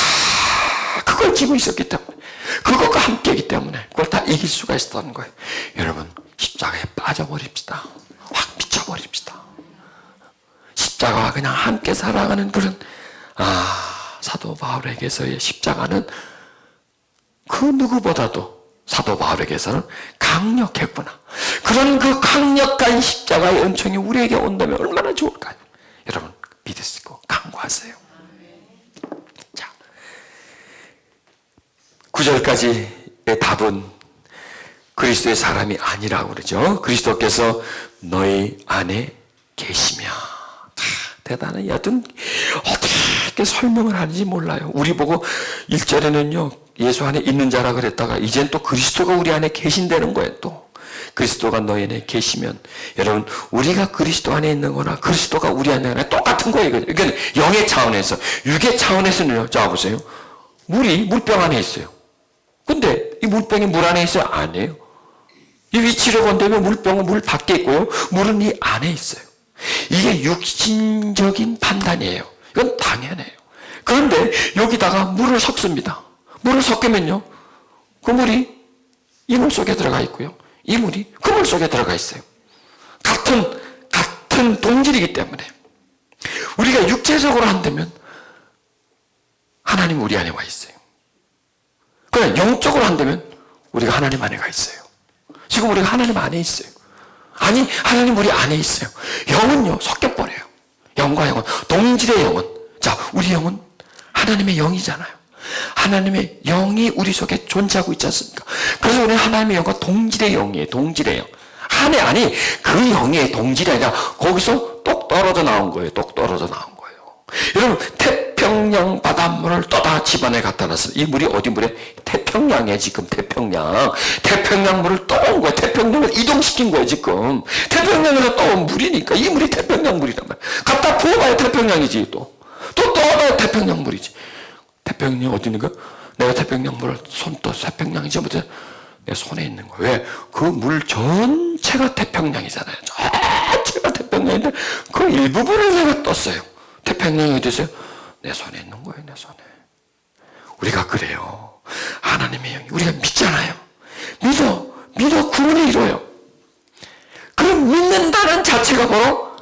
그걸 지고 있었기 때문에, 그것과 함께이기 때문에 그걸 다 이길 수가 있었던 거예요. 여러분, 십자가에 빠져버립시다. 확 미쳐버립시다. 십자가와 그냥 함께 살아가는 그런 사도 바울에게서의 십자가는 그 누구보다도 사도 바울에게서는 강력했구나. 그런 그 강력한 십자가의 은총이 우리에게 온다면 얼마나 좋을까요? 여러분, 믿으시고 강구하세요. 자, 9절까지의 답은 그리스도의 사람이 아니라고 그러죠. 그리스도께서 너희 안에 계시며. 대단한, 여튼 어떻게 설명을 하는지 몰라요. 우리 보고 1절에는요 예수 안에 있는 자라 그랬다가 이젠 또 그리스도가 우리 안에 계신다는 거예요. 또 그리스도가 너희 안에 계시면, 여러분, 우리가 그리스도 안에 있는 거나 그리스도가 우리 안에 있는 거나 똑같은 거예요. 그러니까 영의 차원에서, 육의 차원에서는요, 자 보세요, 물이 물병 안에 있어요. 근데 이 물병이 물 안에 있어요? 아니에요. 이 위치를 본다면 물병은 물 밖에 있고요, 물은 이 안에 있어요. 이게 육신적인 판단이에요. 이건 당연해요. 그런데 여기다가 물을 섞습니다. 물을 섞으면요, 그 물이 이 물 속에 들어가 있고요, 이 물이 그 물 속에 들어가 있어요. 같은 동질이기 때문에 우리가 육체적으로 한다면 하나님 우리 안에 와 있어요. 그러나 영적으로 한다면 우리가 하나님 안에 가 있어요. 지금 우리가 하나님 안에 있어요. 아니, 하나님 우리 안에 있어요. 영은요, 섞여버려요. 영과 영은, 동질의 영은. 자, 우리 영은 하나님의 영이잖아요. 하나님의 영이 우리 속에 존재하고 있지 않습니까? 그래서 우리는 하나님의 영과 동질의 영이에요. 동질의 영. 아니, 그 영의 동질이 아니라 거기서 똑 떨어져 나온 거예요. 똑 떨어져 나온 거예요. 여러분, 태평양 바닷물을 떠다 집안에 갖다 놨어요. 이 물이 어디 물에? 태평양에, 지금 태평양 물을 떠온 거예요. 태평양을 이동시킨 거예요, 지금. 태평양에서 떠온 물이니까 이 물이 태평양 물이란 말이에요. 갖다 부어봐야 태평양이지, 또 떠봐야 태평양 물이지. 태평양이 어디 있는가? 내가 태평양 물을 태평양이지 못해 내 손에 있는 거예요. 왜? 그 물 전체가 태평양이잖아요. 전체가 태평양인데 그 일부분을 내가 떴어요. 태평양이 어디 있어요? 내 손에 있는 거예요, 내 손에. 우리가 그래요. 하나님의 영이, 우리가 믿잖아요. 믿어 구원을 이뤄요. 그럼 믿는다는 자체가 바로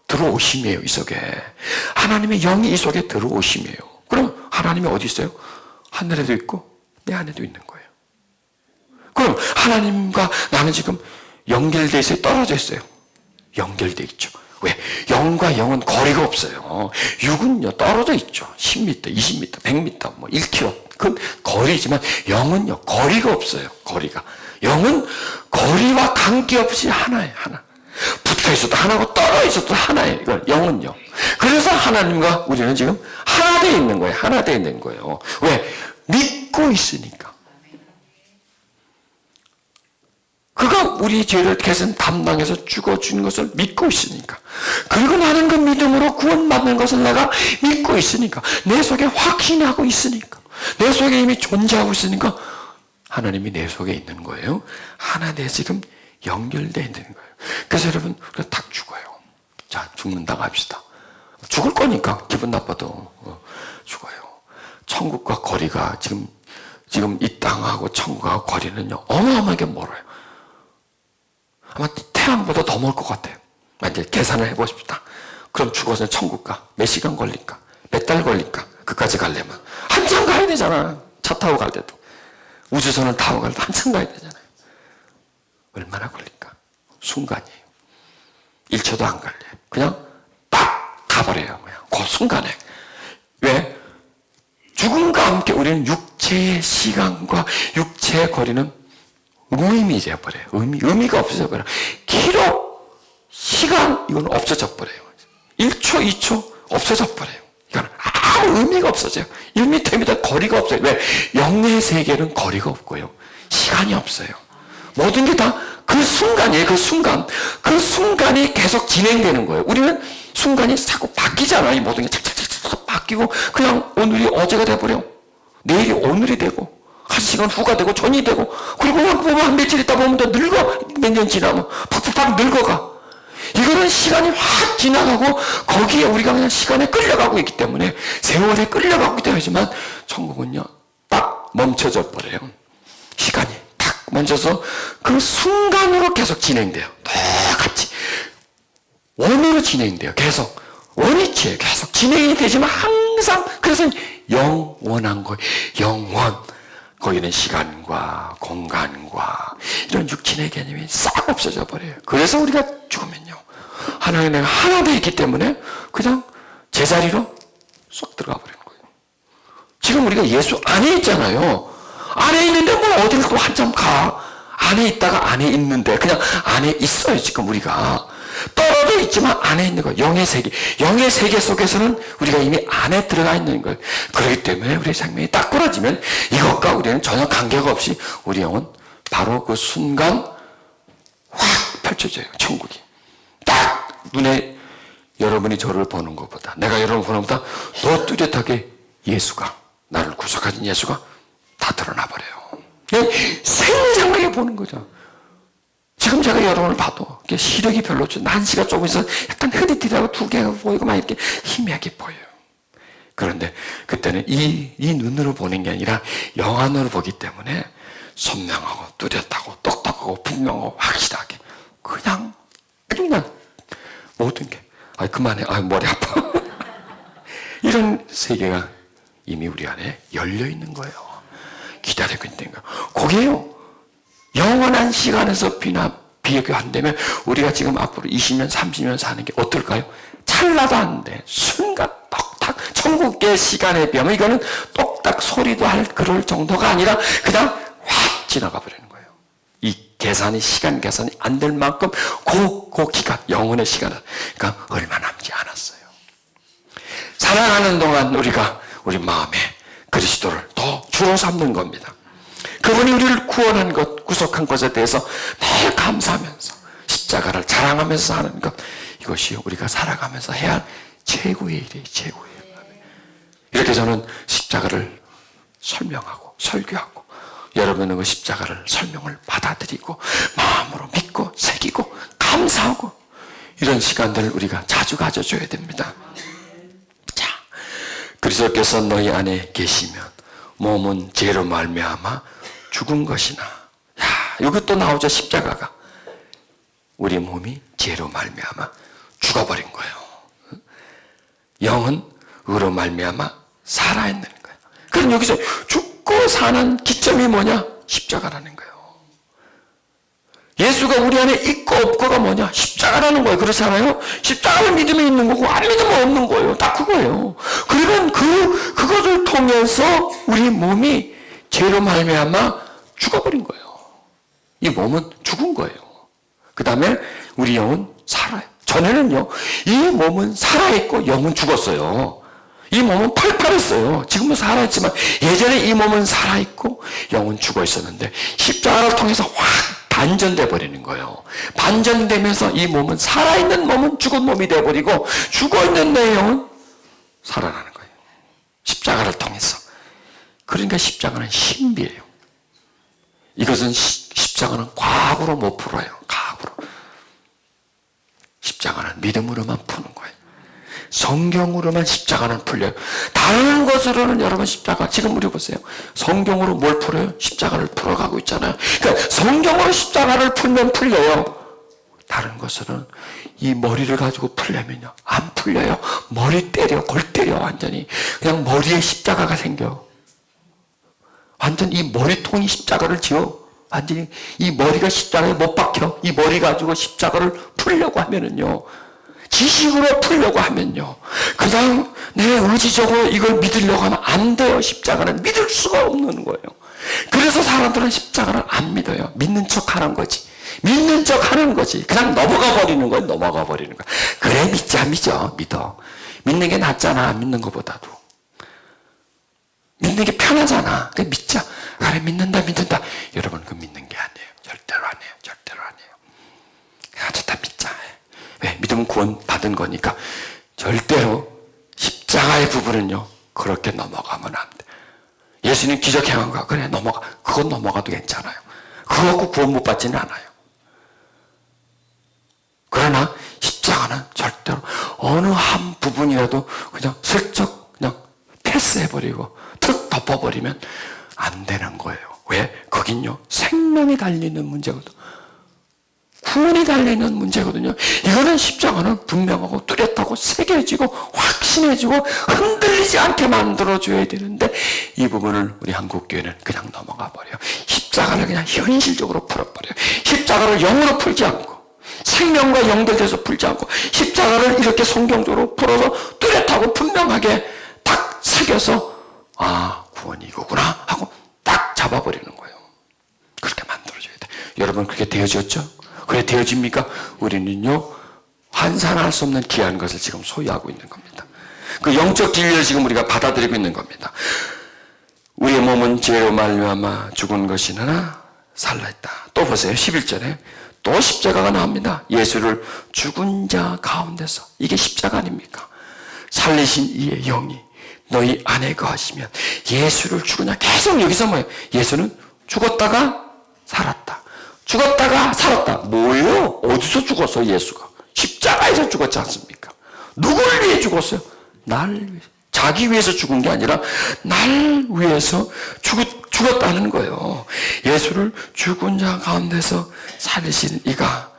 들어오심이에요, 이 속에. 하나님의 영이 이 속에 들어오심이에요. 그럼 하나님이 어디 있어요? 하늘에도 있고 내 안에도 있는 거예요. 그럼 하나님과 나는 지금 연결돼 있어요? 떨어져 있어요? 연결돼 있죠. 왜? 영과 영은 거리가 없어요. 육은요, 떨어져 있죠. 10m, 20m, 100m, 1km. 그건 거리지만 영은요, 거리가 없어요. 거리가. 영은 거리와 관계없이 하나예요, 하나. 붙어 있어도 하나고 떨어져 있어도 하나예요. 이건 영은요. 그래서 하나님과 우리는 지금 하나 되어 있는 거예요. 하나 되어 있는 거예요. 왜? 믿고 있으니까. 그가 우리 죄를 개선 담당해서 죽어주는 것을 믿고 있으니까. 그리고 나는 그 믿음으로 구원받는 것을 내가 믿고 있으니까. 내 속에 확신하고 있으니까. 내 속에 이미 존재하고 있으니까 하나님이 내 속에 있는 거예요. 하나 내 지금 연결되어 있는 거예요. 그래서 여러분, 딱 죽어요. 자, 죽는다고 합시다. 죽을 거니까 기분 나빠도 죽어요. 천국과 거리가 지금 이 땅하고 천국하고 거리는요, 어마어마하게 멀어요. 아마 태양보다 더 멀 것 같아요. 이제 계산을 해보십시다. 그럼 죽어서 천국가 몇 시간 걸릴까? 몇 달 걸릴까? 그까지 가려면 한참 가야 되잖아. 차 타고 갈 때도. 우주선을 타고 갈 때 한참 가야 되잖아요. 얼마나 걸릴까? 순간이에요. 1초도 안 걸려요. 그냥 딱 가버려요. 그냥 그 순간에. 왜? 죽음과 함께 우리는 육체의 시간과 육체의 거리는 무의미해져 버려요. 의미가 없어져 버려요. 키로, 시간, 이건 없어져 버려요. 1초, 2초, 없어져 버려요. 이건 아무 의미가 없어져요. 1mm 거리가 없어요. 왜? 영의 세계는 거리가 없고요. 시간이 없어요. 모든 게 다 그 순간이에요. 그 순간. 그 순간이 계속 진행되는 거예요. 우리는 순간이 자꾸 바뀌잖아요. 이 모든 게 착착착착 바뀌고 그냥 오늘이 어제가 돼버려. 내일이 오늘이 되고 1시간 후가 되고 전이 되고 그리고 한 며칠 있다 보면 또 늙어. 몇 년 지나면 팍팍팍 늙어가. 이거는 시간이 확 지나가고 거기에 우리가 그냥 시간에 끌려가고 있기 때문에 세월에 끌려가고 있기 때문이지만 천국은요 딱 멈춰져 버려요. 시간이 딱 멈춰서 그 순간으로 계속 진행돼요. 똑같이 원으로 진행돼요. 계속 원위치에 계속 진행이 되지만 항상 그래서 영원한 거예요. 영원. 거기는 시간과 공간과 이런 육신의 개념이 싹 없어져 버려요. 그래서 우리가 죽으면요 하나님의 내가 하나 되어 있기 때문에 그냥 제자리로 쏙 들어가 버리는 거예요. 지금 우리가 예수 안에 있잖아요. 안에 있는데 뭐 어디를 또 한참 가. 안에 있다가 안에 있는데 그냥 안에 있어요. 지금 우리가 떨어져 있지만 안에 있는 거예요. 영의 세계. 영의 세계 속에서는 우리가 이미 안에 들어가 있는 거예요. 그렇기 때문에 우리의 생명이 딱 끊어지면 이것과 우리는 전혀 관계가 없이 우리 영은 바로 그 순간 확 펼쳐져요. 천국이. 딱 눈에 여러분이 저를 보는 것보다 내가 여러분을 보는 것보다 더 뚜렷하게 예수가 나를 구속하신 예수가 다 드러나 버려요. 생생하게 보는 거죠. 지금 제가 여러분을 봐도 시력이 별로 없죠. 난시가 조금 있어서 약간 흐릿히다고 두 개가 보이고 막 이렇게 희미하게 보여요. 그런데 그때는 이 눈으로 보는 게 아니라 영안으로 보기 때문에 선명하고 뚜렷하고 똑똑하고 분명하고 확실하게 그냥 모든 게 그만해. 머리 아파. 이런 세계가 이미 우리 안에 열려 있는 거예요. 기다리고 있는 거예요. 거기에요. 영원한 시간에서 비교한다면 우리가 지금 앞으로 20년, 30년 사는 게 어떨까요? 찰나도 안 돼. 순간 똑딱 천국의 시간에 비하면 이거는 똑딱 소리도 할 그럴 정도가 아니라 그냥 확 지나가 버리는 거예요. 이 계산이 시간 계산이 안 될 만큼 그 기간, 영혼의 시간은 그러니까 얼마 남지 않았어요. 살아가는 동안 우리가 우리 마음에 그리스도를 더 주로 삼는 겁니다. 그분이 우리를 구원한 것, 구속한 것에 대해서 매일 감사하면서 십자가를 자랑하면서 하는 것, 이것이 우리가 살아가면서 해야 할 최고의 일이에요. 최고의 일. 이렇게 저는 십자가를 설명하고 설교하고 여러분은 그 십자가를 설명을 받아들이고 마음으로 믿고 새기고 감사하고 이런 시간들을 우리가 자주 가져줘야 됩니다. 자, 그리스도께서 너희 안에 계시면 몸은 죄로 말미암아 죽은 것이나, 이것도 나오죠. 십자가가 우리 몸이 죄로 말미암아 죽어버린 거예요. 영은 의로 말미암아 살아있는 거예요. 그럼 여기서 죽고 사는 기점이 뭐냐? 십자가라는 거예요. 예수가 우리 안에 있고 없고가 뭐냐? 십자가라는 거예요. 그렇잖아요. 십자가를 믿으면 있는 거고 안 믿으면 없는 거예요. 딱 그거예요. 그러면 그것을 통해서 우리 몸이 죄로 말미암아 죽어버린 거예요. 이 몸은 죽은 거예요. 그 다음에 우리 영은 살아요. 전에는요, 이 몸은 살아있고 영은 죽었어요. 이 몸은 팔팔했어요. 지금은 살아있지만 예전에 이 몸은 살아있고 영은 죽어 있었는데 십자가를 통해서 확 반전돼 버리는 거예요. 반전되면서 이 몸은 살아있는 몸은 죽은 몸이 되어버리고 죽어있는 내 영은 살아나는 거예요. 십자가를 통해서. 그러니까 십자가는 신비예요. 이것은 십자가는 과학으로 못 풀어요. 과학으로. 십자가는 믿음으로만 푸는 거예요. 성경으로만 십자가는 풀려요. 다른 것으로는 여러분 십자가, 지금 우리 보세요. 성경으로 뭘 풀어요? 십자가를 풀어가고 있잖아요. 그러니까 성경으로 십자가를 풀면 풀려요. 다른 것으로는 이 머리를 가지고 풀려면요, 안 풀려요. 머리 때려, 골 때려, 완전히. 그냥 머리에 십자가가 생겨. 완전 이 머리통이 십자가를 지어. 완전히 이 머리가 십자가에 못 박혀. 이 머리 가지고 십자가를 풀려고 하면은요, 지식으로 풀려고 하면요, 그냥 내 의지적으로 이걸 믿으려고 하면 안 돼요. 십자가는 믿을 수가 없는 거예요. 그래서 사람들은 십자가를 안 믿어요. 믿는 척 하는 거지. 믿는 척 하는 거지. 그냥 넘어가 버리는 거예요. 넘어가 버리는 거예요. 그래, 믿자, 믿어. 믿는 게 낫잖아, 안 믿는 것보다도. 믿는 게 편하잖아. 그냥 믿자. 그래, 믿는다. 여러분, 그 믿는 게 아니에요. 절대로 아니에요. 좋다, 믿자. 왜? 믿으면 구원 받은 거니까. 절대로 십자가의 부분은요, 그렇게 넘어가면 안 돼. 예수님 기적 행한 거, 그래, 넘어가. 그건 넘어가도 괜찮아요. 그거 갖고 구원 못 받지는 않아요. 그러나 십자가는 절대로 어느 한 부분이라도 그냥 슬쩍 그냥 패스해버리고 툭 덮어버리면 안 되는 거예요. 왜? 거긴요, 생명이 달리는 문제거든. 구원이 달리는 문제거든요. 이거는 십자가는 분명하고 뚜렷하고 새겨지고 확신해지고 흔들리지 않게 만들어줘야 되는데, 이 부분을 우리 한국교회는 그냥 넘어가 버려요. 십자가를 그냥 현실적으로 풀어버려요. 십자가를 영으로 풀지 않고, 생명과 연결돼서 풀지 않고, 십자가를 이렇게 성경적으로 풀어서 뚜렷하고 분명하게 딱 새겨서, 아, 구원이 이거구나 하고 딱 잡아버리는 거예요. 그렇게 만들어줘야 돼요. 여러분, 그렇게 되어졌죠? 그래 되어집니까? 우리는요, 환산할 수 없는 귀한 것을 지금 소유하고 있는 겁니다. 그 영적 진리를 지금 우리가 받아들이고 있는 겁니다. 우리의 몸은 죄로 말미암아 죽은 것이나 살라있다. 또 보세요. 11절에 또 십자가가 나옵니다. 예수를 죽은 자 가운데서. 이게 십자가 아닙니까? 살리신 이의 영이 너희 안에 거하시면 예수를 죽은 자. 계속 여기서 뭐예요? 예수는 죽었다가 살았다. 죽었다가 살았다. 뭐예요? 어디서 죽었어, 예수가? 십자가에서 죽었지 않습니까? 누구를 위해 죽었어요? 날 위해서. 자기 위해서 죽은 게 아니라 날 위해서 죽었다는 거예요. 예수를 죽은 자 가운데서 살리신 이가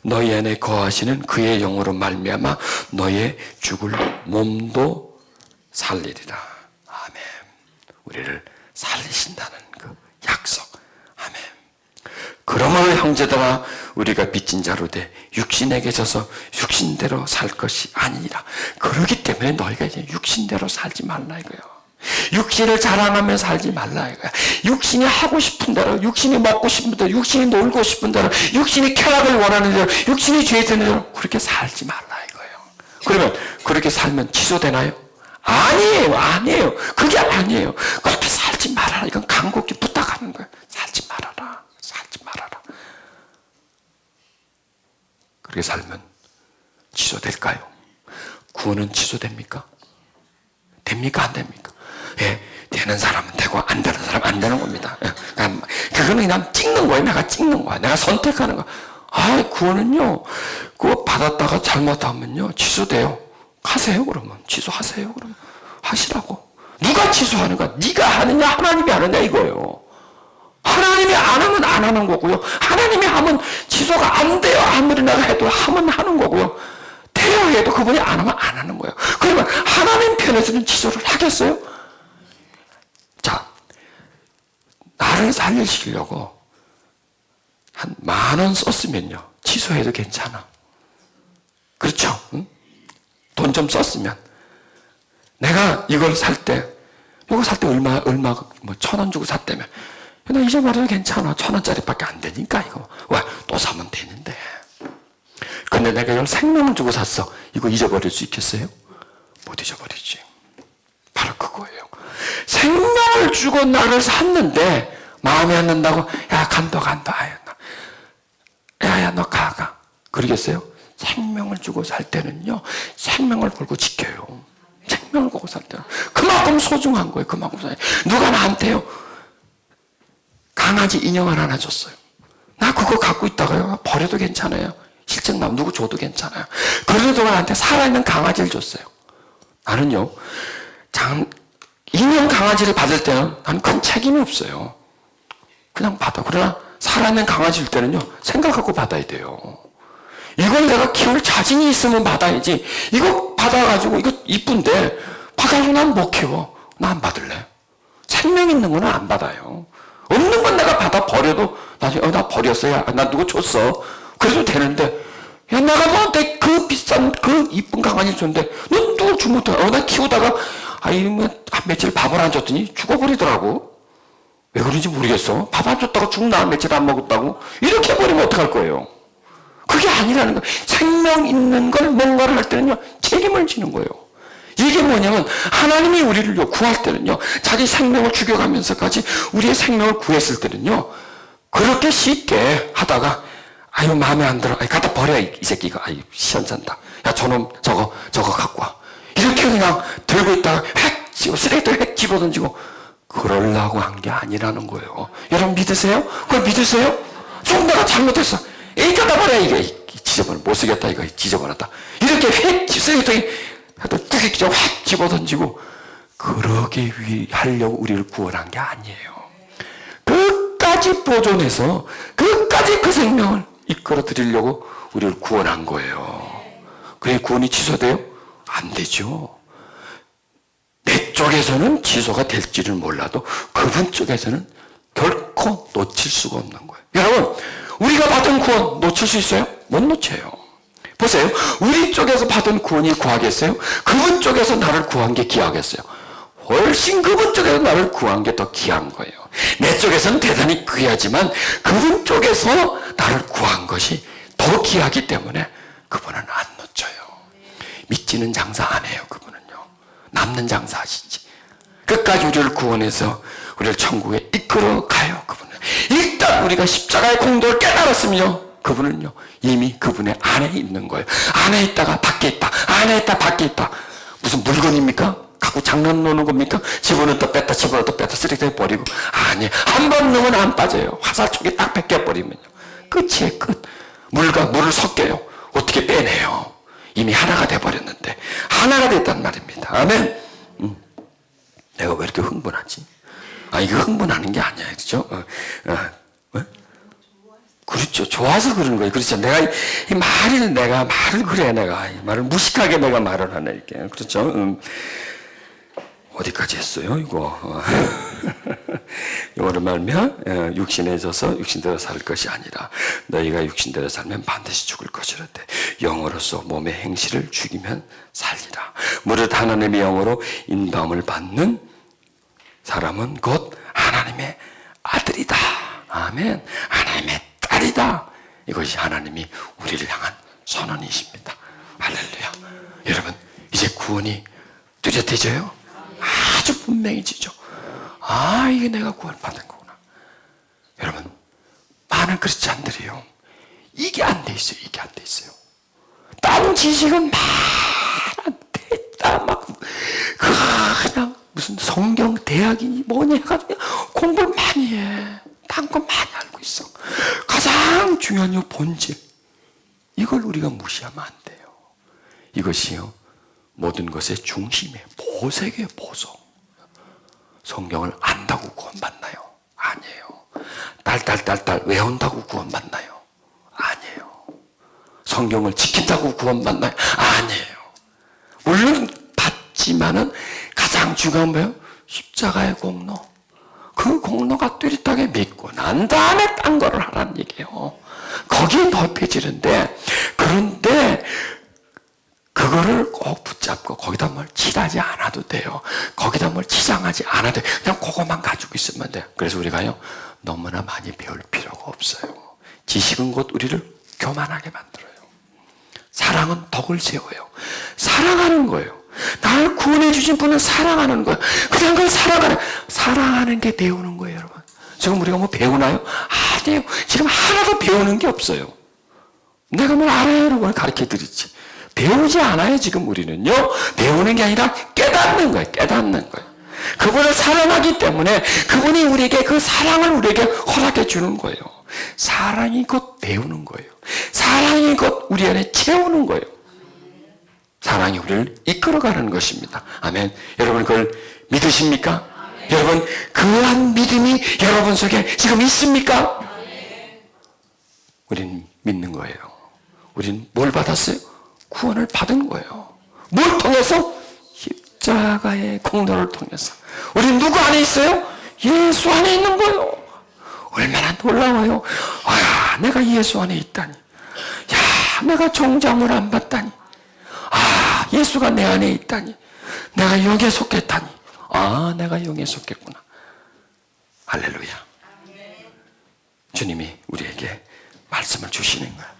너희 안에 거하시는 그의 영으로 말미암아 너의 죽을 몸도 살리리라. 아멘. 우리를 살리신다는 그 약속. 아멘. 그러므로 형제들아, 우리가 빚진 자로 돼 육신에게 져서 육신대로 살 것이 아니니라. 그러기 때문에 너희가 이제 육신대로 살지 말라 이거예요. 육신을 자랑하며 살지 말라 이거야. 육신이 하고 싶은 대로, 육신이 먹고 싶은 대로, 육신이 놀고 싶은 대로, 육신이 쾌락을 원하는 대로, 육신이 죄 되는 대로 그렇게 살지 말라 이거예요. 그러면 그렇게 살면 취소되나요? 아니에요. 그게 아니에요. 그렇게 살지 말아라. 이건 간곡히 부탁하는 거예요. 살지 말아라. 그렇게 살면 취소될까요? 구원은 취소됩니까? 됩니까? 안 됩니까? 예, 되는 사람은 되고 안 되는 사람은 안 되는 겁니다. 예, 그거는 그냥 찍는 거예요. 내가 찍는 거야. 내가 선택하는 거야. 아, 구원은요, 그거 받았다가 잘못하면요, 취소돼요. 하세요, 그러면. 취소하세요, 그러면. 하시라고. 누가 취소하는 거야? 네가 하느냐, 하나님이 하느냐, 이거예요. 하나님이 안 하면 안 하는 거고요. 하나님이 하면 취소가 안 돼요. 아무리 내가 해도 하면 하는 거고요. 돼야 해도 그분이 안 하면 안 하는 거예요. 그러면 하나님 편에서는 취소를 하겠어요? 자, 나를 살리시려고 한 10,000원 썼으면요, 취소해도 괜찮아. 그렇죠? 응? 돈 좀 썼으면. 내가 이걸 살 때, 이거 살 때 얼마, 뭐 1,000원 주고 샀다면, 나 잊어버려도 괜찮아. 1,000원짜리밖에 안 되니까, 이거. 왜? 또 사면 되는데. 근데 내가 이걸 생명을 주고 샀어. 이거 잊어버릴 수 있겠어요? 못 잊어버리지. 바로 그거예요. 생명을 주고 나를 샀는데, 마음에 안 든다고, 야, 간다. 야, 너 가. 그러겠어요? 생명을 주고 살 때는요, 생명을 걸고 지켜요. 생명을 걸고 살 때는. 그만큼 소중한 거예요. 그만큼 소중해요. 누가 나한테요, 강아지 인형을 하나 줬어요. 나 그거 갖고 있다가요, 버려도 괜찮아요. 실적 나면 누구 줘도 괜찮아요. 그래도 나한테 살아있는 강아지를 줬어요. 나는요, 인형 강아지를 받을 때는 난 큰 책임이 없어요. 그냥 받아. 그러나 살아있는 강아지일 때는요, 생각하고 받아야 돼요. 이걸 내가 키울 자신이 있으면 받아야지. 이거 받아가지고, 이거 이쁜데, 받아서 난 못 키워. 나 안 받을래. 생명 있는 거는 안 받아요. 없는 건 내가 받아 버려도 나중에 나 버렸어요. 나 누구 줬어. 그래도 되는데, 야, 내가 너한테 그 비싼 그 이쁜 강아지 줬는데 넌 누구 주면 어떡해. 나 키우다가 며칠 밥을 안 줬더니 죽어버리더라고. 왜 그런지 모르겠어. 밥 안 줬다고 죽나, 며칠 안 먹었다고. 이렇게 해버리면 어떡할 거예요. 그게 아니라는 거예요. 생명 있는 걸 뭔가를 할 때는요, 책임을 지는 거예요. 이게 뭐냐면 하나님이 우리를 구할 때는요, 자기 생명을 죽여가면서까지 우리의 생명을 구했을 때는요, 그렇게 쉽게 하다가 아유 마음에 안 들어, 아유 갖다 버려 이 새끼가, 아유 시원찮다, 야 저놈 저거 갖고 와, 이렇게 그냥 들고 있다가 획 집어 쓰레기통에 획 집어던지고 그러려고 한 게 아니라는 거예요. 여러분 믿으세요? 그걸 믿으세요? 좀 내가 잘못했어, 에이 갖다 버려, 이거 지저분해, 못 쓰겠다, 이거 지저분하다, 이렇게 획 쓰레기통에 뚜기죠 획 집어던지고 그러게 하려고 우리를 구원한 게 아니에요. 끝까지 보존해서 끝까지 그 생명을 이끌어 드리려고 우리를 구원한 거예요. 그게 구원이 취소돼요? 안 되죠. 내 쪽에서는 취소가 될지를 몰라도 그분 쪽에서는 결코 놓칠 수가 없는 거예요. 여러분, 우리가 받은 구원 놓칠 수 있어요? 못 놓쳐요. 보세요. 우리 쪽에서 받은 구원이 구하겠어요? 그분 쪽에서 나를 구한 게 귀하겠어요? 훨씬 그분 쪽에서 나를 구한 게 더 귀한 거예요. 내 쪽에서는 대단히 귀하지만 그분 쪽에서 나를 구한 것이 더 귀하기 때문에 그분은 안 놓쳐요. 믿지는 장사 안 해요. 그분은요, 남는 장사 하시지. 끝까지 우리를 구원해서 우리를 천국에 이끌어 가요. 그분은 일단 우리가 십자가의 공로를 깨달았으면요, 그분은요 이미 그분의 안에 있는 거예요. 안에 있다가 밖에 있다, 안에 있다 밖에 있다. 무슨 물건입니까? 갖고 장난 노는 겁니까? 집어넣었다 뺐다 집어넣었다 뺐다 쓰레기통에 버리고. 아니, 한 번 넣으면 안 빠져요. 화살촉이 딱 벗겨버리면요 끝이에요. 끝. 물과 물을 섞여요. 어떻게 빼내요? 이미 하나가 돼버렸는데, 하나가 됐단 말입니다. 아멘. 내가 왜 이렇게 흥분하지? 이거 흥분하는 게 아니야, 그렇죠? 그렇죠. 좋아서 그러는 거예요. 그렇죠. 내가 말을 그래, 내가 말을 무식하게 내가 말을 하네, 이렇게. 그렇죠. 어디까지 했어요, 이거? 영어로 말하면 육신에 져서 육신대로 살 것이 아니라 너희가 육신대로 살면 반드시 죽을 것이라되 영으로서 몸의 행실을 죽이면 살리라. 무릇 하나님의 영으로 인도함을 받는 사람은 곧 하나님의 아들이다. 아멘. 하나님의 딸이다. 이것이 하나님이 우리를 향한 선언이십니다. 할렐루야. 여러분, 이제 구원이 뚜렷해져요? 아주 분명해지죠. 이게 내가 구원받은 거구나. 여러분, 많은 크리스찬들이요, 이게 안 돼 있어요. 이게 안 돼 있어요. 딴 지식은 말 안 됐다. 막 그냥 무슨 성경 대학이니 뭐니 해가지고 공부를 많이 해. 딴 거 많이 알고 있어. 가장 중요한 이 본질, 이걸 우리가 무시하면 안 돼요. 이것이요 모든 것의 중심이에요. 보석이에요. 보석. 성경을 안다고 구원받나요? 아니에요. 딸 외운다고 구원받나요? 아니에요. 성경을 지킨다고 구원받나요? 아니에요. 물론 받지만은 가장 중요한 뭐예요? 십자가의 공로. 그 공로가 뚜렷하게 믿고 난 다음에 딴 거를 하라는 얘기예요. 거기에 넓혀지는데, 그런데 그거를 꼭 붙잡고 거기다 뭘 칠하지 않아도 돼요. 거기다 뭘 치장하지 않아도 돼요. 그냥 그것만 가지고 있으면 돼요. 그래서 우리가요 너무나 많이 배울 필요가 없어요. 지식은 곧 우리를 교만하게 만들어요. 사랑은 덕을 세워요. 사랑하는 거예요. 나를 구원해 주신 분은 사랑하는 거예요. 그냥 그걸 사랑하는 게 배우는 거예요. 여러분, 지금 우리가 뭐 배우나요? 아니에요. 지금 하나도 배우는 게 없어요. 내가 뭘 알아요? 라고 가르쳐 드리지. 배우지 않아요. 지금 우리는요 배우는 게 아니라 깨닫는 거예요. 깨닫는 거예요. 그분을 사랑하기 때문에 그분이 우리에게 그 사랑을 우리에게 허락해 주는 거예요. 사랑이 곧 배우는 거예요. 사랑이 곧 우리 안에 채우는 거예요. 사랑이 우리를 이끌어가는 것입니다. 아멘. 여러분 그걸 믿으십니까? 여러분 그러한 믿음이 여러분 속에 지금 있습니까? 우린 믿는 거예요. 우린 뭘 받았어요? 구원을 받은 거예요. 뭘 통해서? 십자가의 공로를 통해서. 우린 누구 안에 있어요? 예수 안에 있는 거예요. 얼마나 놀라워요. 내가 예수 안에 있다니. 내가 종자물 안 받다니. 예수가 내 안에 있다니. 내가 영에 속했다니. 내가 영에 속했구나. 할렐루야. 주님이 우리에게 말씀을 주시는 거야.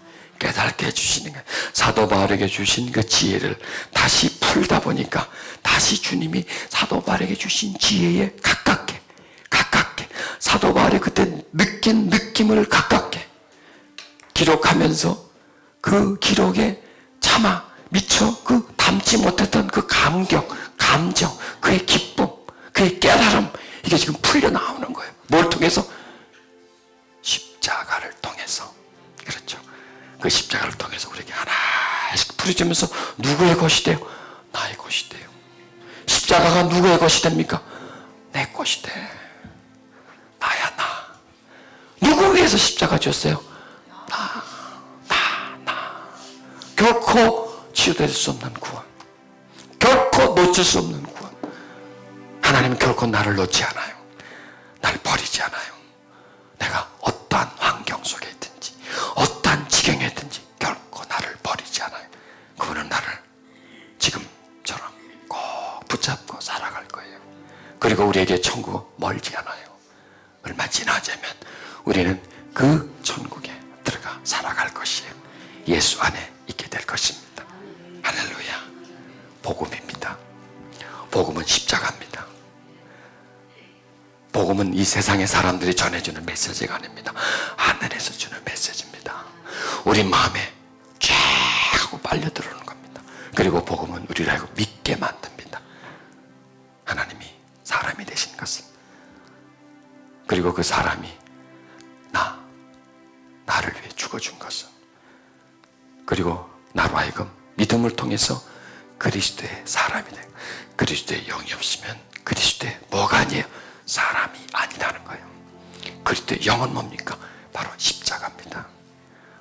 깨닫게 해주시는 거예요. 사도 바울에게 주신 그 지혜를 다시 풀다 보니까 다시 주님이 사도 바울에게 주신 지혜에 가깝게 사도 바울이 그때 느낀 느낌을 가깝게 기록하면서 그 기록에 차마 미처 그 담지 못했던 그 감격, 감정, 그의 기쁨, 그의 깨달음, 이게 지금 풀려 나오는 거예요. 뭘 통해서? 십자가를 통해서. 그렇죠. 그 십자가를 통해서 우리에게 하나씩 풀어주면서 누구의 것이 돼요? 나의 것이 돼요. 십자가가 누구의 것이 됩니까? 내 것이 돼. 나야, 나. 누구 위해서 십자가 줬어요? 나. 결코 치유될 수 없는 구원. 결코 놓칠 수 없는 구원. 하나님은 결코 나를 놓지 않아요. 나를 버리지 않아요. 내가 어떠한 환경 속에 있든지 어떠한 지경에 있든지 결코 나를 버리지 않아요. 그분은 나를 지금처럼 꼭 붙잡고 살아갈 거예요. 그리고 우리에게 천국 멀지 않아요. 얼마 지나자면 우리는 그 천국에 들어가 살아갈 것이에요. 예수 안에 있게 될 것입니다. 할렐루야. 복음입니다. 복음은 십자가입니다. 복음은 이 세상의 사람들이 전해주는 메시지가 아닙니다. 하늘에서 주는 메시지입니다. 우리 마음에 쫙 하고 빨려 들어오는 겁니다. 그리고 복음은 우리를 알고 믿게 만듭니다. 하나님이 사람이 되신 것은, 그리고 그 사람이 나를 위해 죽어준 것은, 그리고 나로 하여금 믿음을 통해서 그리스도의 사람이 되고, 그리스도의 영이 없으면 그리스도의 뭐가 아니에요? 사람이 아니라는 거예요. 그리스도의 영은 뭡니까? 바로 십자가입니다.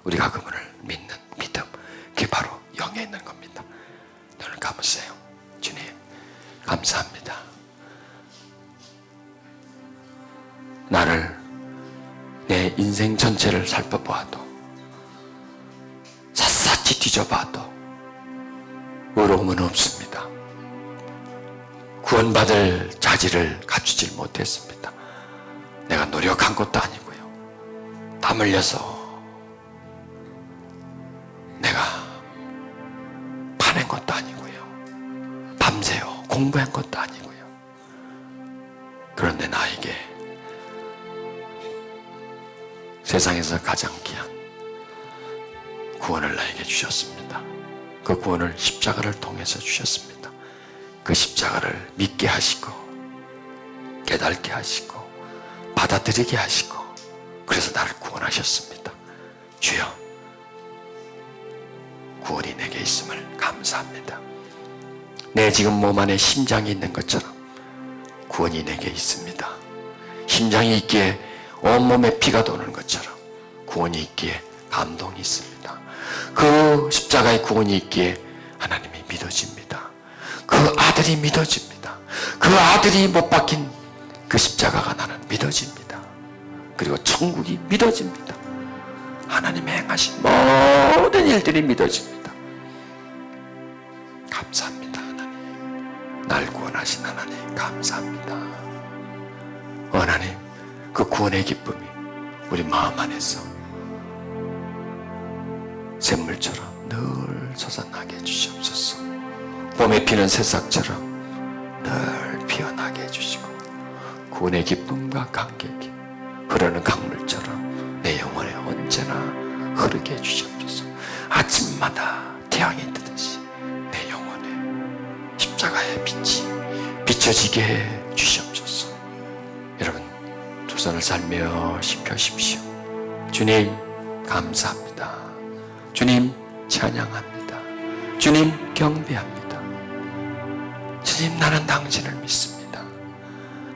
우리가 그분을 믿는 믿음, 그게 바로 영에 있는 겁니다. 눈을 감으세요. 주님, 감사합니다. 나를, 내 인생 전체를 살펴보아도, 샅샅이 뒤져봐도 의로움은 없습니다. 구원받을 자질을 갖추질 못했습니다. 내가 노력한 것도 아니고요. 땀 흘려서 내가 파낸 것도 아니고요. 밤새워 공부한 것도 아니고요. 그런데 나에게 세상에서 가장 귀한 구원을 나에게 주셨습니다. 그 구원을 십자가를 통해서 주셨습니다. 그 십자가를 믿게 하시고 깨닫게 하시고 받아들이게 하시고, 그래서 나를 구원하셨습니다. 주여, 구원이 내게 있음을 감사합니다. 내 지금 몸 안에 심장이 있는 것처럼 구원이 내게 있습니다. 심장이 있기에 온몸에 피가 도는 것처럼 구원이 있기에 감동이 있습니다. 그 십자가의 구원이 있기에 하나님이 믿어집니다. 그 아들이 믿어집니다. 그 아들이 못 박힌 그 십자가가 나는 믿어집니다. 그리고 천국이 믿어집니다. 하나님이 행하신 모든 일들이 믿어집니다. 감사합니다. 하나님, 날 구원하신 하나님 감사합니다. 하나님, 그 구원의 기쁨이 우리 마음 안에서 샘물처럼 늘 솟아나게 해주시옵소서. 봄에 피는 새싹처럼 늘 피어나게 해주시고, 구원의 기쁨과 감격이 흐르는 강물처럼 내 영혼에 언제나 흐르게 해주시옵소서. 아침마다 태양이 뜨듯이 내 영혼에 십자가의 빛이 비춰지게 해주시옵소서. 여러분, 두 손을 살며 시펴십시오. 주님 감사합니다. 주님 찬양합니다. 주님 경배합니다. 주님, 나는 당신을 믿습니다.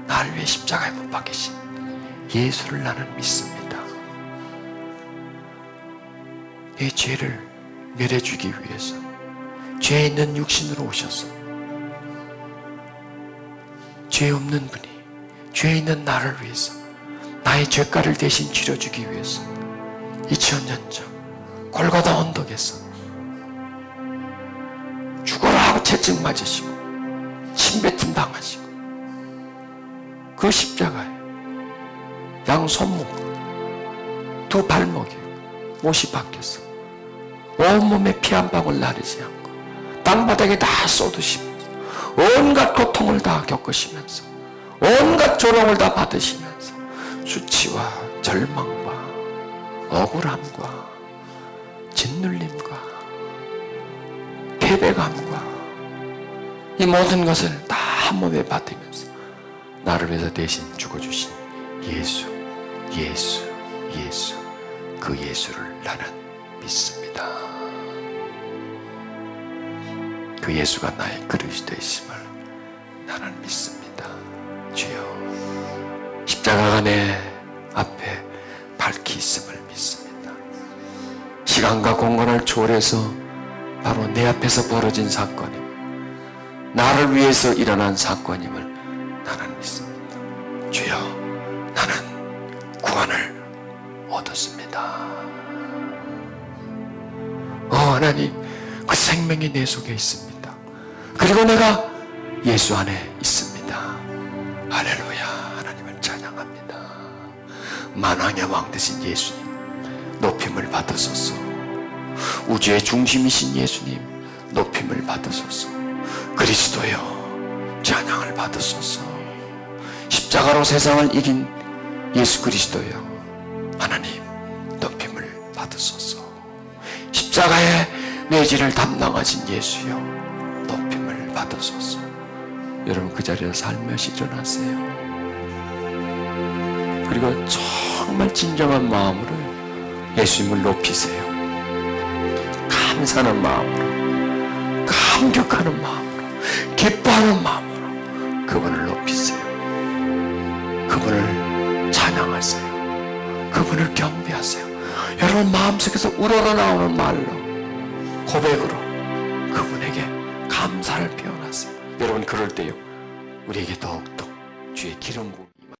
나를 위해 십자가에 못 박히신 예수를 나는 믿습니다. 내 죄를 멸해주기 위해서 죄 있는 육신으로 오셔서 죄 없는 분이 죄 있는 나를 위해서 나의 죄가를 대신 치러주기 위해서 2000년 전 골고다 언덕에서 죽어라 하고 채찍 맞으시고 침뱉음 당하시고, 그 십자가에 양 손목 두 발목에 못이 박혀서 온몸에 피 한 방울 나르지 않고 땅바닥에 다 쏟으시면서 온갖 고통을 다 겪으시면서 온갖 조롱을 다 받으시면서 수치와 절망과 억울함과 짓눌림과 패배감과 이 모든 것을 다 한 몸에 받으면서 나를 위해서 대신 죽어주신 예수, 그 예수를 나는 믿습니다. 그 예수가 나의 그리스도이심을 나는 믿습니다. 주여, 십자가가 내 앞에 밝히 있음을 믿습니다. 시간과 공간을 초월해서 바로 내 앞에서 벌어진 사건입니다. 나를 위해서 일어난 사건임을 나는 믿습니다. 주여, 나는 구원을 얻었습니다. 하나님, 그 생명이 내 속에 있습니다. 그리고 내가 예수 안에 있습니다. 할렐루야. 하나님을 찬양합니다. 만왕의 왕 되신 예수님, 높임을 받으소서. 우주의 중심이신 예수님, 높임을 받으소서. 그리스도여, 찬양을 받으소서. 십자가로 세상을 이긴 예수 그리스도여, 하나님 높임을 받으소서. 십자가의 내지를 담당하신 예수여, 높임을 받으소서. 여러분 그 자리에서 살며시 일어나세요. 그리고 정말 진정한 마음으로 예수님을 높이세요. 감사하는 마음으로, 감격하는 마음으로, 기뻐하는 마음으로 그분을 높이세요. 그분을 찬양하세요. 그분을 경배하세요. 여러분 마음속에서 우러러 나오는 말로, 고백으로 그분에게 감사를 표현하세요. 여러분 그럴 때요, 우리에게 더욱더 주의 기름 부음